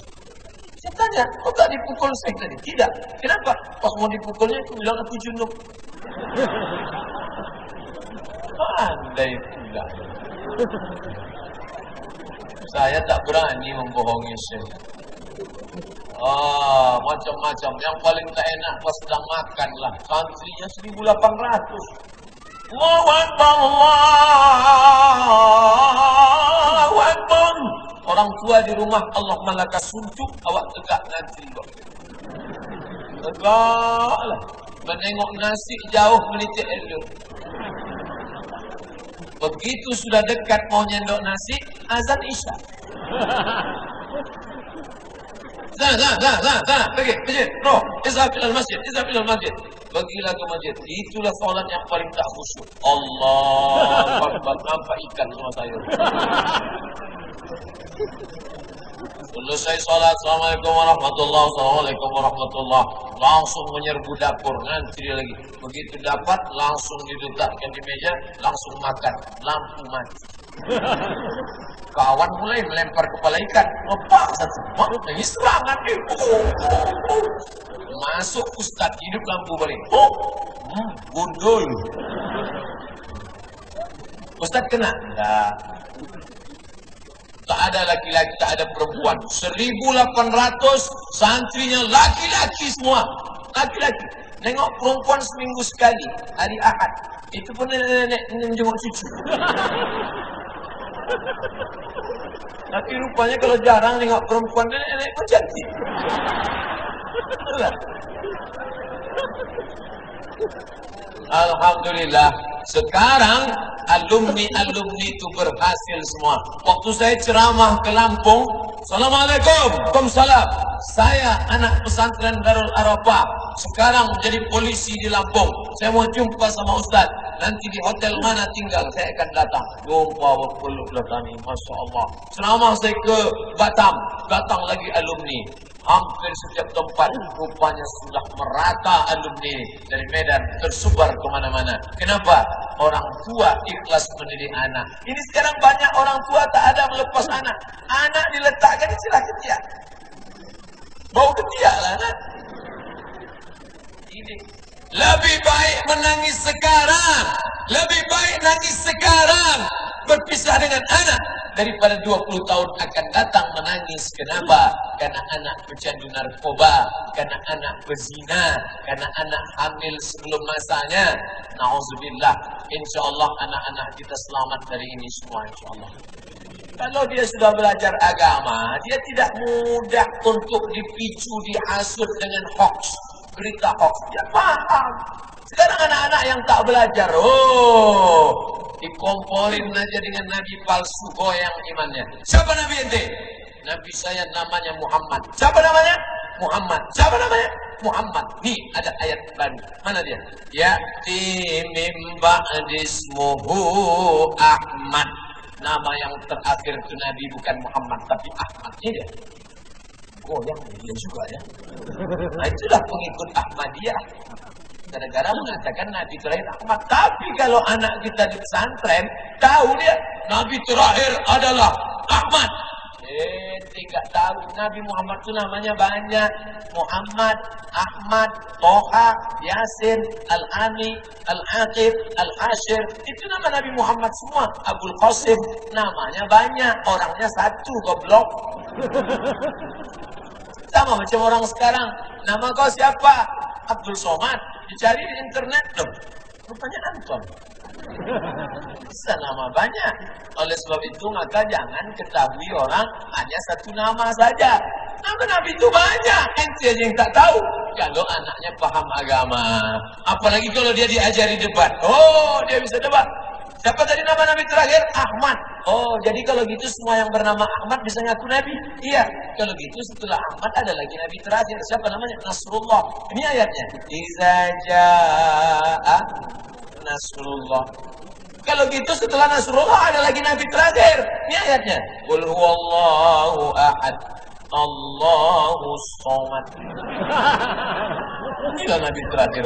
Saya tanya, kok tak dipukul saya tadi? Tidak. Kenapa? Pas mau dipukulnya, aku bilang aku junub. Pandai pula. Saya tak berani membohongi saya. Macam-macam. Yang paling tak enak pas sedang makan lah. Santrinya 1.800. Allahu Akbar. Orang tua di rumah, Allah malaka suntuk, awak tegak nanti. Tegak lah. Menengok nasi jauh melitik elok. Begitu sudah dekat mau nyendok nasi, azan Isya. Sana, pergi, masjid, roh, izhab ilal masjid, pergilah ke masjid. Itulah solat yang paling tak khusyuk. Allah Akbar, nampak ikan semua saya. Selesai sholat, Assalamualaikum warahmatullahi wabarakatuh, langsung menyerbu dapur, ngantri lagi. Begitu dapat, langsung diletakkan di meja, langsung makan, lampu mati. Kawan mulai melempar kepala ikan, lepas satu, ini serangan nih. Masuk Ustaz, hidup lampu balik. Gundul. Ustaz kena? Enggak. Tak ada laki-laki, tak ada perempuan. 1.800 santrinya laki-laki semua. Laki-laki. Nengok perempuan seminggu sekali. Hari Ahad. Itu pun nenek menjenguk cucu. Tapi rupanya kalau jarang nengok perempuan, nenek pun cantik. Alhamdulillah, sekarang alumni itu berhasil semua. Waktu saya ceramah ke Lampung, Assalamualaikum, Waalaikumsalam. Saya anak pesantren Darul Arafah, sekarang menjadi polisi di Lampung. Saya mau jumpa sama Ustaz. Nanti di hotel mana tinggal, saya akan datang. Jumpa berpeluk tani, Masya Allah. Ceramah saya ke Batam, datang lagi alumni. Hampir setiap tempat rupanya sudah merata alumni dari Medan, tersebar kemana-mana. Kenapa? Orang tua ikhlas mendidik anak. Ini sekarang banyak orang tua tak ada melepas anak. Anak diletakkan di celah ketiak. Bau ketiak lah anak. Ini lebih baik menangis sekarang, lebih baik nangis sekarang berpisah dengan anak daripada 20 tahun akan datang menangis. Kenapa? Karena anak pecandu narkoba, karena anak berzina, karena anak hamil sebelum masanya. Nauzubillah. InsyaAllah anak-anak kita selamat dari ini semua, insyaAllah. Kalau dia sudah belajar agama, dia tidak mudah untuk dipicu, dihasut dengan hoax, berita hoax. Dia paham. Sekarang anak-anak yang tak belajar, dikompolin aja dengan nabi palsu, goyang imannya. Siapa nabi ente? Nabi saya namanya Muhammad. Siapa namanya? Muhammad. Siapa namanya? Muhammad. Nih ada ayat baru. Mana dia? Ya'ti min ba'dismuhu Ahmad. Nama yang terakhir itu Nabi bukan Muhammad, tapi Ahmad. Ini dia. Goyang dia juga ya. Nah itulah pengikut Ahmadiyah. Gara-gara mengatakan Nabi terakhir Ahmad. Tapi kalau anak kita di pesantren, tahu dia Nabi terakhir adalah Ahmad. Tidak tahu. Nabi Muhammad itu namanya banyak. Muhammad, Ahmad, Toha, Yasin, Al-Ami, Al-Aqib, Al-Hashir. Itu nama Nabi Muhammad semua. Abul Qasim, namanya banyak. Orangnya satu, goblok. Sama macam orang sekarang. Nama kau siapa? Abdul Somad. Dicari di internet dong. Rupanya Anton. Bisa nama banyak. Oleh sebab itu maka jangan ketahui orang hanya satu nama saja. Nama Nabi itu banyak. Ente aja yang tak tahu. Kalau anaknya paham agama, apalagi kalau dia diajari debat. Oh, dia bisa debat. Siapa tadi nama Nabi terakhir? Ahmad. Oh, jadi kalau gitu semua yang bernama Ahmad bisa ngaku Nabi? Iya. Kalau gitu setelah Ahmad ada lagi Nabi terakhir. Siapa namanya? Nasrullah. Ini ayatnya. Iza ja'a Nasrullah. Kalau gitu setelah Nasrullah ada lagi Nabi terakhir. Ini ayatnya. Qul huwallahu ahad. Allahu somad. Inilah Nabi terakhir.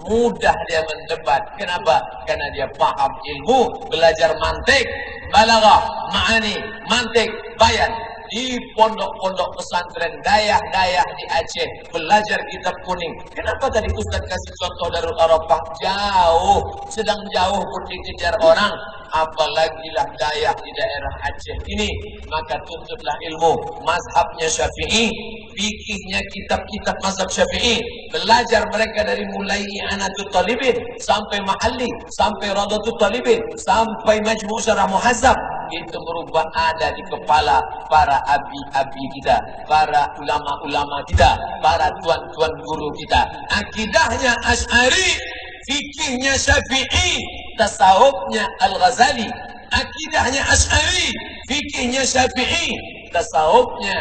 Mudah dia mendebat. Kenapa? Karena dia paham ilmu, belajar mantik, balaghah, ma'ani, mantik, bayan. Di pondok-pondok pesantren dayah-dayah di Aceh belajar kitab kuning. Kenapa tadi Ustaz kasih contoh Darul Arafah? Jauh, sedang jauh pun dikejar orang. Apalagi lah dayah di daerah Aceh ini. Maka tuntutlah ilmu. Mazhabnya Syafi'i, fikihnya kitab-kitab mazhab Syafi'i. Belajar mereka dari mulai I'anatul Talibin sampai Mahalli, sampai Radatul Talibin, sampai Majmu' Syarah Muhazzab. Itu merubah ada di kepala para abi-abi kita, para ulama-ulama kita, para tuan-tuan guru kita. Akidahnya Asy'ari, fikihnya Syafi'i, tasawufnya Al-Ghazali. Akidahnya Asy'ari, fikihnya Syafi'i, tasawufnya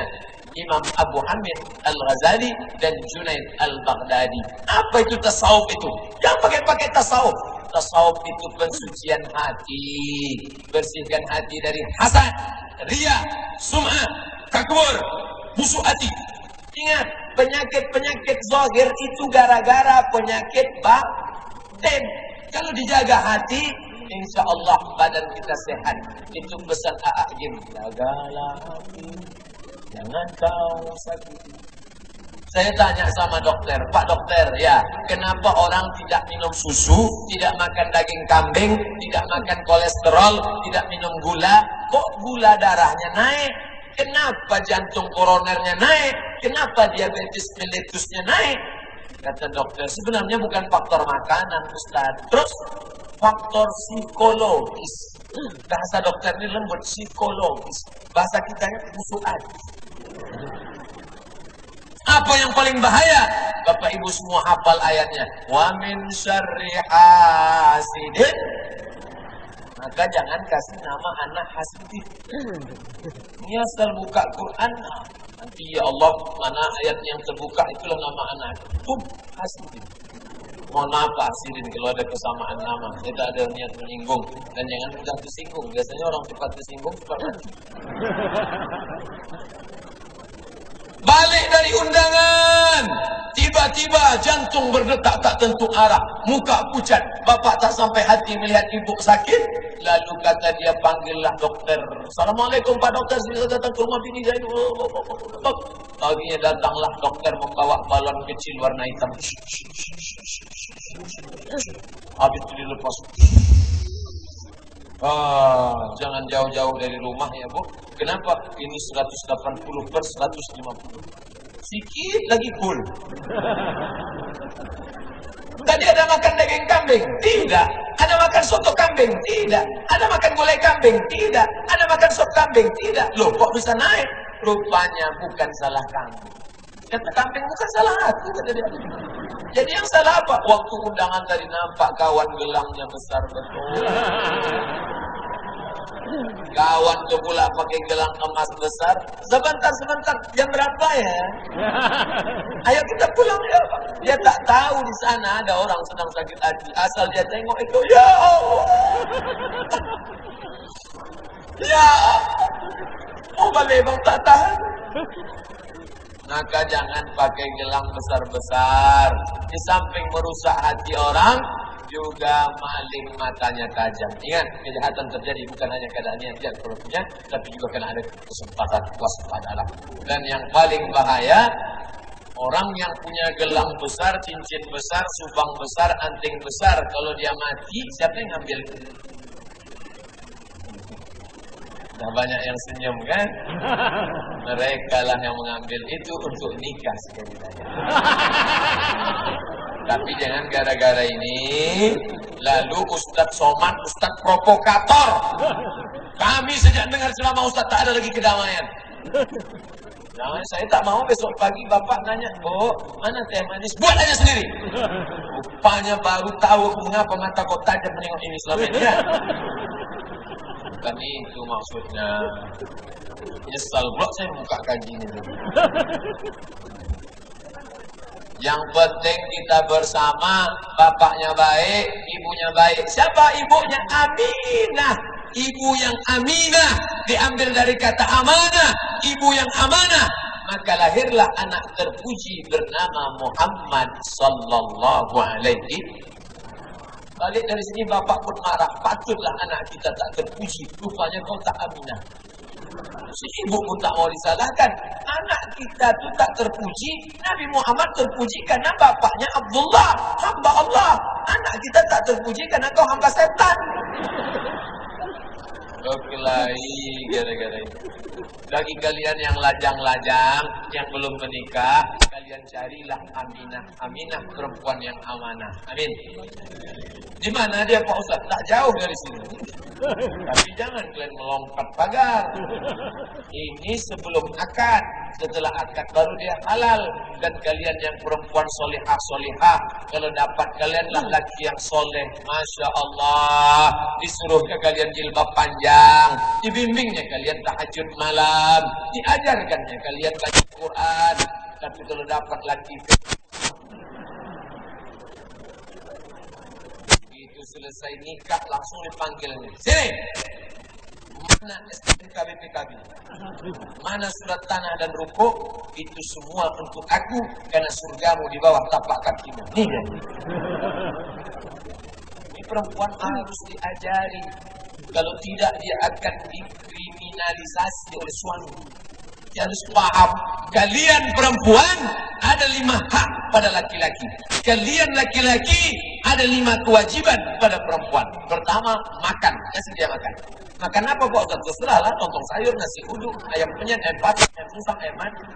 Imam Abu Hamid Al-Ghazali dan Junaid Al-Baghdadi. Apa itu tasawuf itu? Jangan pakai tasawuf. Tasawuf itu pensucian hati, bersihkan hati dari hasad, riya, sum'ah, takbur, busuk hati. Ingat, penyakit-penyakit zahir itu gara-gara penyakit batin. Kalau dijaga hati, insya Allah badan kita sehat. Itu pesan A'agim. Jagalah hati, jangan kau sakiti. Saya tanya sama dokter, Pak dokter, ya, kenapa orang tidak minum susu, tidak makan daging kambing, tidak makan kolesterol, tidak minum gula, kok gula darahnya naik? Kenapa jantung koronernya naik? Kenapa diabetes mellitusnya naik? Kata dokter, sebenarnya bukan faktor makanan, Ustaz. Terus faktor psikologis. Bahasa dokter ini lembut, psikologis. Bahasa kitanya busuk hati. Apa yang paling bahaya? Bapak Ibu semua hafal ayatnya. Wa min syarri hasidin. Maka jangan kasih nama anak hasidin. Ini asal buka Quran. Nanti ya Allah, mana ayat yang terbuka itulah nama anak. Hasidin. Mohon maaf Pak Hasidin kalau ada kesamaan nama. Saya tak ada niat menyinggung. Dan jangan mudah tersinggung. Biasanya orang cepat tersinggung cepat mati. Balik dari undangan, tiba-tiba jantung berdetak tak tentu arah, muka pucat, bapak tak sampai hati melihat ibu sakit. Lalu kata dia, panggillah dokter. Assalamualaikum Pak Dokter, saya datang ke rumah bini saya. Paginya datanglah dokter membawa balon kecil warna hitam. Habis itu dilepas. Jangan jauh-jauh dari rumah ya Bu. Kenapa? Ini 180/150. Sikit lagi full. Tadi ada makan daging kambing? Tidak. Ada makan soto kambing? Tidak. Ada makan gulai kambing? Tidak. Ada makan sop kambing? Tidak. Loh kok bisa naik? Rupanya bukan salah kambing. Kata kambing bukan salah aku, kata dia. Jadi yang salah apa? Waktu undangan tadi nampak kawan gelangnya besar betul. Kawan tu pula pakai gelang emas besar. Sebentar, jam berapa ya? Ayo kita pulang ya. Dia tak tahu di sana ada orang sedang sakit hati. Asal dia tengok itu, ya Allah. Ya Allah. Balik bang tak tahan. Maka jangan pakai gelang besar-besar. Di samping merusak hati orang, juga maling matanya tajam. Ingat, kejahatan terjadi bukan hanya keadaan yang tidak perlunya, tapi juga karena ada kesempatan, waspadalah. Dan yang paling bahaya, orang yang punya gelang besar, cincin besar, subang besar, anting besar, kalau dia mati, siapa yang ngambil? Dah banyak yang senyum kan? Mereka lah yang mengambil itu untuk nikah sekali lagi. Tapi jangan gara-gara ini lalu Ustadz Somad, Ustadz provokator. Kami sejak dengar ceramah Ustadz tak ada lagi kedamaian. Nah, saya tak mau besok pagi bapak nanya, Bu, mana teh manis? Buat aja sendiri. Rupanya baru tahu mengapa mata kau tajam menengok ini selama ini ya. Bukan itu maksudnya. Nyesal blok saya buka kaji ini dulu. Yang penting kita bersama, bapaknya baik, ibunya baik. Siapa ibunya? Aminah. Ibu yang aminah diambil dari kata amanah. Ibu yang amanah, maka lahirlah anak terpuji bernama Muhammad sallallahu alaihi. Balik dari sini bapak pun marah. Patutlah anak kita tak terpuji. Rupanya kau tak aminah. Si ibu pun tak mau disalahkan. Anak kita tu tak terpuji. Nabi Muhammad terpuji karena bapaknya Abdullah, hamba Allah. Anak kita tak terpuji karena kau hamba setan. Kau kelahi gara-gara itu. Bagi kalian yang lajang-lajang, yang belum menikah, kalian carilah Aminah. Aminah perempuan yang amanah. Amin. Di mana dia Pak Ustaz? Tak jauh dari sini. Tapi jangan kalian melompat pagar. Ini sebelum akad. setelah akad baru dia halal. Dan kalian yang perempuan solihah, kalau dapat kalianlah laki yang soleh, Masya Allah, disuruh ke kalian jilbab panjang, dibimbingnya kalian tahajud malam, diajarkannya kalian baca Quran. Tapi kalau dapat laki itu selesai nikah langsung dipanggilnya, sini, mana STNK BPKB, mana surat tanah dan rukuk, itu semua untuk aku, karena surgamu di bawah tapak kakimu. Ini perempuan harus diajari, kalau tidak dia akan dikriminalisasi oleh suami. Dia harus paham, kalian perempuan ada 5 hak pada laki-laki, kalian laki-laki ada 5 kewajiban pada perempuan. Pertama, makan, kasih dia makan. Makan apa Pak Ustaz? Terserah lah, lontong sayur, nasi uduk, ayam penyet, ayam patah, ayam susah, ayam mati.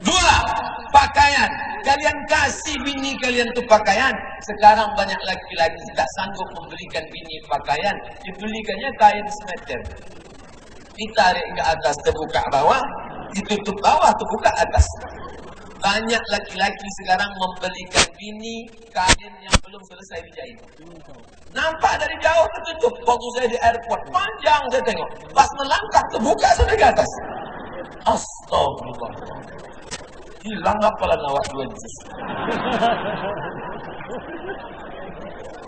2, pakaian. Kalian kasih bini kalian tuh pakaian. Sekarang banyak laki-laki tak sanggup membelikan bini pakaian, dibelikannya kain semeter. Ditarik ke atas, terbuka bawah, ditutup bawah, terbuka atas. Banyak laki-laki sekarang membelikan bini kain yang belum selesai dijahit. Nampak dari jauh tertutup. Waktu saya di airport, panjang saya tengok. Pas melangkah, terbuka sampai ke atas. Astagfirullah. Hilang apalah awak 2 juz.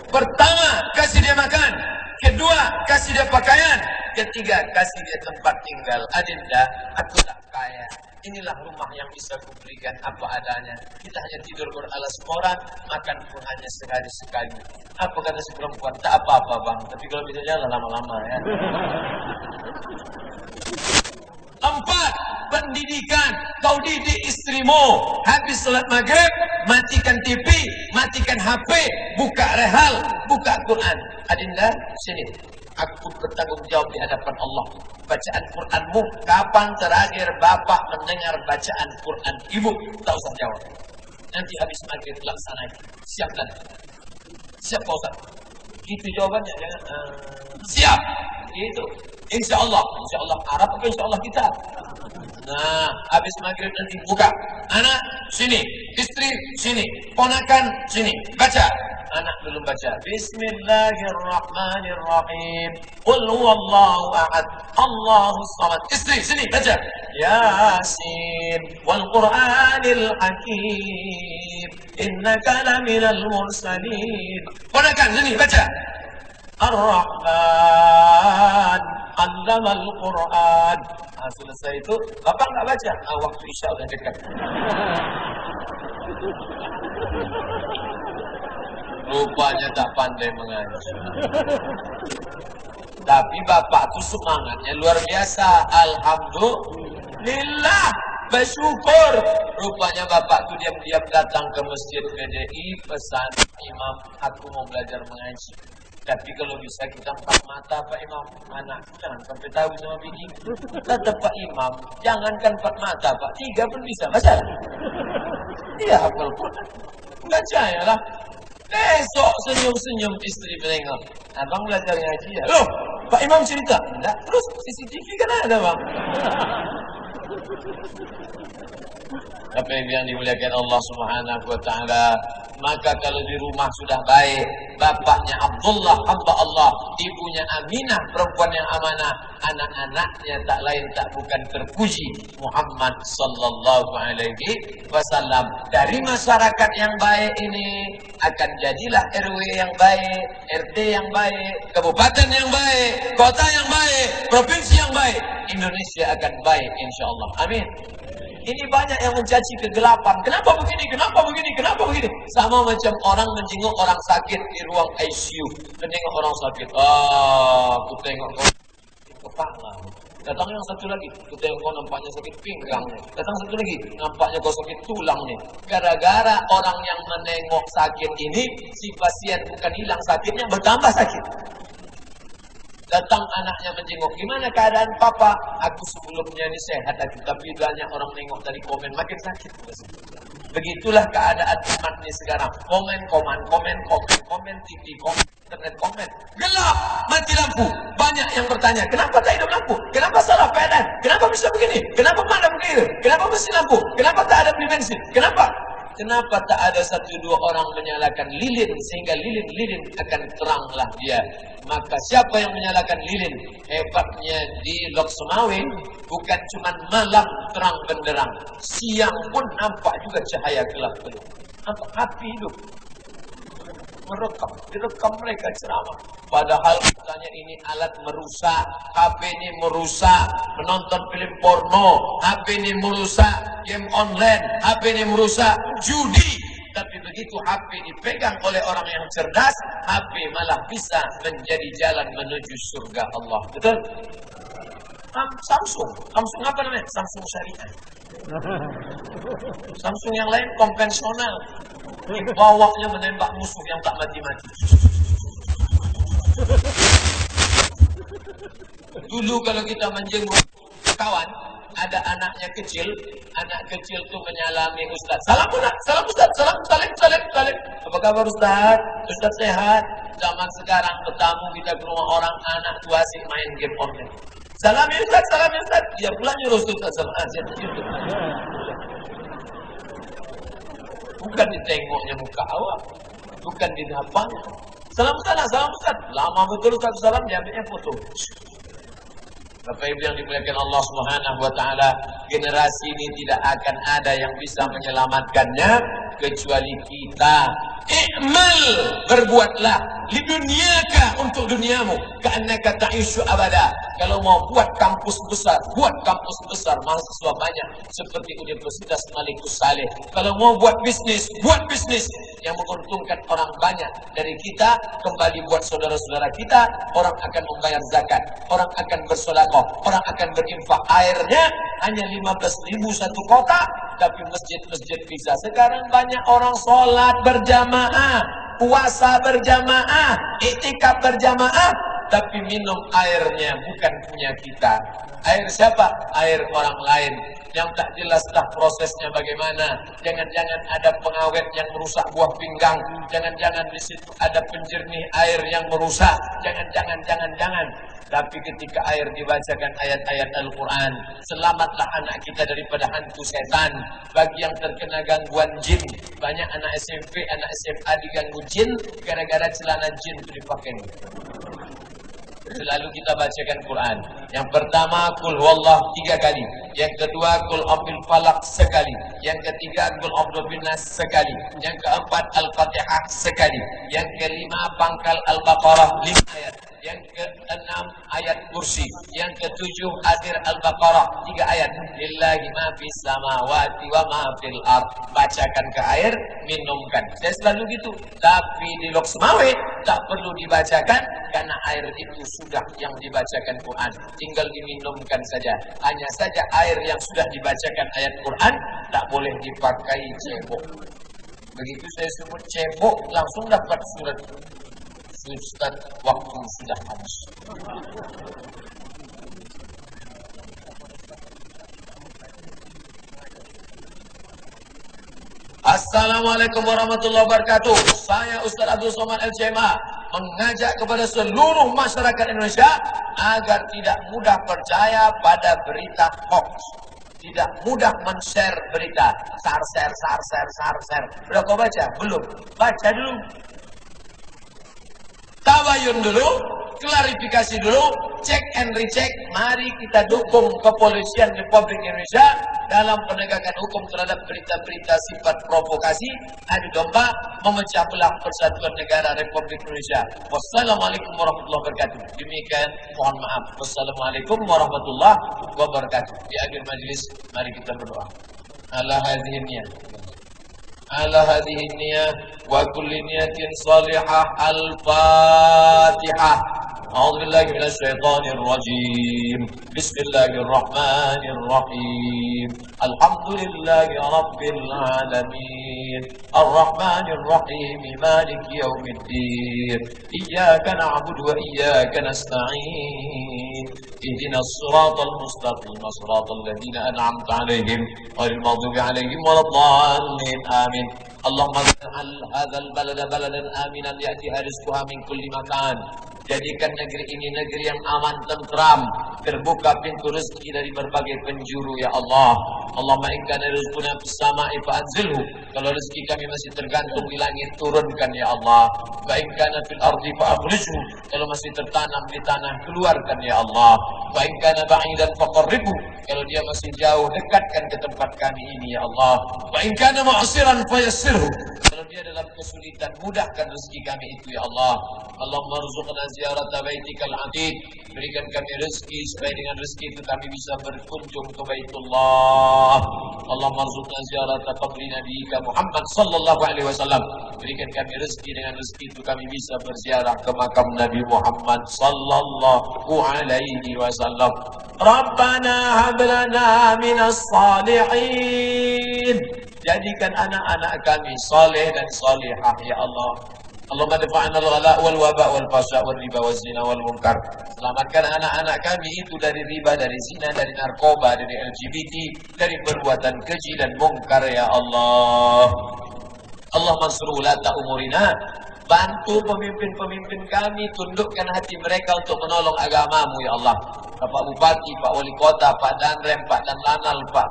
Pertama, kasih dia makan. Kedua, kasih dia pakaian. Ketiga, kasih dia tempat tinggal. Adinda, aku tak kaya. Inilah rumah yang bisa kuberikan apa adanya. Kita hanya tidur beralas koran, makan pun hanya sekali-sekali. Apa kata si perempuan? Tak apa-apa bang, tapi kalau bisa jalan lama-lama ya. 4, pendidikan. Kau didik istrimu, habis salat maghrib, matikan TV, matikan HP, buka rehal, buka Quran. Adinda, sini. Aku bertanggung jawab di hadapan Allah. Bacaan Quranmu, kapan terakhir bapak mendengar bacaan Quran ibu? Tak usah jawab. Nanti habis maghrib laksanakan. Siapkan. Siap Pak Ustaz. Itu jawabannya. Jangan siap. Itu. Insya Allah. Insya Allah Arab apa insya Allah kita? Nah, habis maghrib nanti buka. Anak sini, istri sini, ponakan sini. Baca. Anak belum baca. Bismillahirrahmanirrahim. Qul huwallahu ahad, Allahus samad. Istri sini baca. Yasin wal Qur'anil hakim. Innaka laminal mursalin. Ponakan sini baca. Ar-Rahman 'allamal Qur'an. Nah, selesai itu, bapak enggak baca. Waktu Isya udah dekat. Rupanya tak pandai mengaji. Tapi bapak tuh semangatnya luar biasa. Alhamdulillah, bersyukur. Rupanya bapak tuh diam-diam datang ke masjid PDI, pesan imam, aku mau belajar mengaji. Tapi kalau bisa kita 4 mata Pak Imam, anak jangan sampai tahu sama bini. Kata Pak Imam, jangankan 4 mata Pak, 3 pun bisa baca. Iya hafal Quran. Baca ya lah. Besok senyum-senyum istri menengok. Abang belajar ngaji ya? Loh, Pak Imam cerita. Enggak, terus CCTV kan ada bang. Apa yang dimuliakan Allah Subhanahu wa taala, maka kalau di rumah sudah baik, bapaknya Abdullah hamba Allah, ibunya Aminah perempuan yang amanah, anak-anaknya tak lain tak bukan terpuji Muhammad sallallahu alaihi wasallam. Dari masyarakat yang baik ini akan jadilah RW yang baik, RT yang baik, kabupaten yang baik, kota yang baik, provinsi yang baik, Indonesia akan baik insyaallah. Amin. Ini banyak yang mencaci kegelapan. Kenapa begini? Kenapa begini? Kenapa begini? Sama macam orang menjenguk orang sakit di ruang ICU. Menengok orang sakit. Aku tengok kau kepala. Datang yang satu lagi. Aku tengok kau nampaknya sakit pinggang. Datang satu lagi. Nampaknya kau sakit tulang nih. Gara-gara orang yang menengok sakit ini, si pasien bukan hilang sakitnya, bertambah sakit. Datang anaknya menjenguk, gimana keadaan papa? Aku sebelumnya ini sehat lagi, tapi banyak orang nengok dari komen makin sakit. Begitulah keadaan umat ini sekarang. Komen TV, komen internet, komen. Gelap, mati lampu. Banyak yang bertanya, kenapa tak hidup lampu? Kenapa salah PLN? Kenapa bisa begini? Kenapa mana begitu? Kenapa mesti lampu? Kenapa tak ada beli bensin? Kenapa? Kenapa tak ada satu dua orang menyalakan lilin sehingga lilin akan teranglah dia? Maka siapa yang menyalakan lilin? Hebatnya di Lok Semawe bukan cuma malam terang benderang, siang pun nampak juga cahaya gelap-gelap. Nampak api hidup. Direkam mereka ceramah. Padahal katanya ini alat merusak, HP ini merusak, menonton film porno, HP ini merusak, game online, HP ini merusak, judi. Tapi begitu HP dipegang oleh orang yang cerdas, HP malah bisa menjadi jalan menuju surga Allah. Betul? Samsung apa namanya? Samsung Syariah. Samsung yang lain konvensional. Bawanya menembak musuh yang tak mati-mati. Dulu kalau kita menjenguk kawan, ada anaknya kecil, anak kecil tuh menyalami Ustaz. Salam Ustaz, salam. Apa kabar Ustaz? Ustaz sehat. Zaman sekarang bertamu kita ke rumah orang, anak tua asik main game online. Salam ya Ustaz. Dia pula nyuruh Ustaz salam. Bukan ditengoknya muka awak, bukan dinapanya. Salam Ustaz. Lama betul Ustaz salam, diambilnya foto. Bapak Ibu yang dimuliakan Allah Subhanahu wa taala, generasi ini tidak akan ada yang bisa menyelamatkannya kecuali kita. I'mal, berbuatlah li dunyaka, untuk duniamu, ka'annaka ta'ishu abada. Kalau mau buat kampus besar, mahasiswa banyak seperti Universitas Malikus Saleh. Kalau mau buat bisnis yang menguntungkan orang banyak. Dari kita kembali buat saudara-saudara kita, orang akan membayar zakat, orang akan bersedekah, orang akan berinfak. Airnya hanya 15.000 satu kotak, tapi masjid-masjid bisa. Sekarang banyak orang sholat berjamaah, puasa berjamaah, iktikaf berjamaah, tapi minum airnya bukan punya kita. Air siapa? Air orang lain yang tak jelaslah prosesnya bagaimana. Jangan-jangan ada pengawet yang merusak buah pinggang, jangan-jangan di situ ada penjernih air yang merusak, jangan. Tapi ketika air dibacakan ayat-ayat Al-Quran, selamatlah anak kita daripada hantu setan. Bagi yang terkena gangguan jin, banyak anak SMP, anak SMA diganggu jin gara-gara celana jin itu dipakai. Selalu kita bacakan Quran. Yang pertama Qul huwallah 3 kali, yang kedua Qul a'udzu falaq sekali, yang ketiga Qul a'udzu binnas sekali, yang keempat Al-Fatihah sekali, yang kelima pangkal Al-Baqarah 5 ayat, yang keenam ayat kursi, yang ketujuh akhir Al-Baqarah 3 ayat. Lillahi ma fis samawati wa ma fil ard. Bacakan ke air, minumkan. Saya selalu gitu. Tapi di Lok Semawe tak perlu dibacakan karena air itu sudah yang dibacakan Quran, tinggal diminumkan saja. Hanya saja air yang sudah dibacakan ayat Quran tak boleh dipakai cebok. Begitu saya sebut cebok, langsung dapat surat. Ustaz, waktu sudah habis. Assalamualaikum warahmatullahi wabarakatuh. Saya Ustaz Abdul Somad Al-Jema mengajak kepada seluruh masyarakat Indonesia agar tidak mudah percaya pada berita hoax. Tidak mudah men-share berita. Share. Sudah kau baca? Belum? Baca dulu. Tabayun dulu, klarifikasi dulu, cek and recheck. Mari kita dukung kepolisian Republik Indonesia dalam penegakan hukum terhadap berita-berita sifat provokasi, adu domba, memecah belah persatuan negara Republik Indonesia. Wassalamualaikum warahmatullahi wabarakatuh. Demikian, mohon maaf. Wassalamualaikum warahmatullahi wabarakatuh. Di akhir majlis, mari kita berdoa. Ala hadhihi niyah. Ala hadhihi niyah wa kulli niyatin salihah. Al-Fatihah. A'udzu billahi minasyaitonir rajim. Bismillahirrahmanirrahim. Alhamdulillahi rabbil alamin. Arrahmanir rahim. Maliki yaumiddin. Iyyaka na'budu wa iyyaka nasta'in. Ihdinas siratal mustaqim. Siratal ladzina an'amta 'alaihim ghairil maghdubi 'alaihim waladdallin. Amin. Allahumma ij'al hadzal balada baladan aminan ya'tiha rizquha min kulli makan. Jadikan negeri ini negeri yang aman, tentram, terbuka pintu rezeki dari berbagai penjuru, ya Allah. Allahumma in kana rizquna fis sama'i fa'anzilhu. Kalau rezeki kami masih tergantung di langit, turunkan ya Allah. Wa in kana fil ardi fa'akhrijhu. Kalau masih tertanam di tanah, keluarkan ya Allah. Wa in kana ba'idan faqarribhu. Kalau dia masih jauh, dekatkan ke tempat kami ini ya Allah. Wa in kana mu'siran fayassirhu. Kalau dia dalam kesulitan, mudahkan rezeki kami itu ya Allah. Allahumma rzuqna ziyarata baitikal atiq. Berikan kami rezeki supaya dengan rezeki itu kami bisa berkunjung ke Baitullah. Allahumma rzuqna ziyarata qabri nabiyyika Muhammad sallallahu alaihi wasallam. Berikan kami rezeki, dengan rezeki itu kami bisa berziarah ke makam Nabi Muhammad sallallahu alaihi wasallam. Rabbana hab lana minas salihin. Jadikan anak-anak kami saleh dan salihah ya Allah. Allahumma dafa'na al-ghala wal waba wal fasha wal riba wal zina wal munkar. Selamatkan anak-anak kami itu dari riba, dari zina, dari narkoba, dari LGBT, dari perbuatan keji dan munkar ya Allah. Allah mansur ulata umurina. Bantu pemimpin-pemimpin kami, tundukkan hati mereka untuk menolong agamamu ya Allah. Pak Bupati, Pak Wali Kota, Pak Danrem, Pak Danlanal, Pak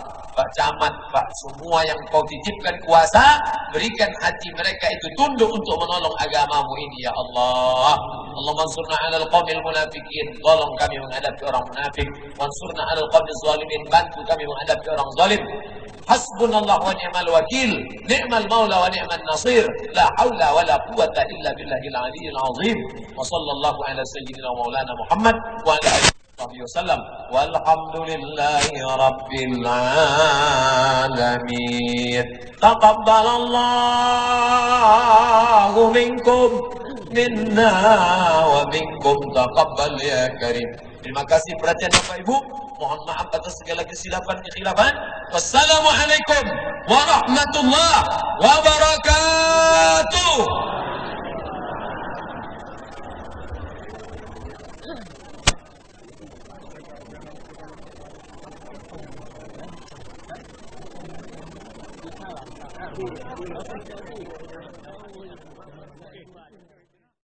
Camat, Pak semua yang kau titipkan kuasa, berikan hati mereka itu tunduk untuk menolong agamamu ini ya Allah. Allah mansurna alal qawmil munafikin. Tolong kami menghadapi orang munafik. Mansurna alal qawmil zalimin. Bantu kami menghadapi orang zalim. Hasbunallah wa ni'mal wakil. Ni'mal maula wa ni'mal nasir. La hawla wa la quwata illa billahil aliyyil azim. Wa sallallahu ala sayyidina maulana Muhammad wa ala alihi wasallam. Walhamdulillahi rabbil alamin. Taqabbalallahu minkum minna wa minkum taqabbal ya karim. Terima kasih perhatian Bapak Ibu. Mohon maaf atas segala kesilapan-kekhilafan. Wassalamualaikum warahmatullahi wabarakatuh.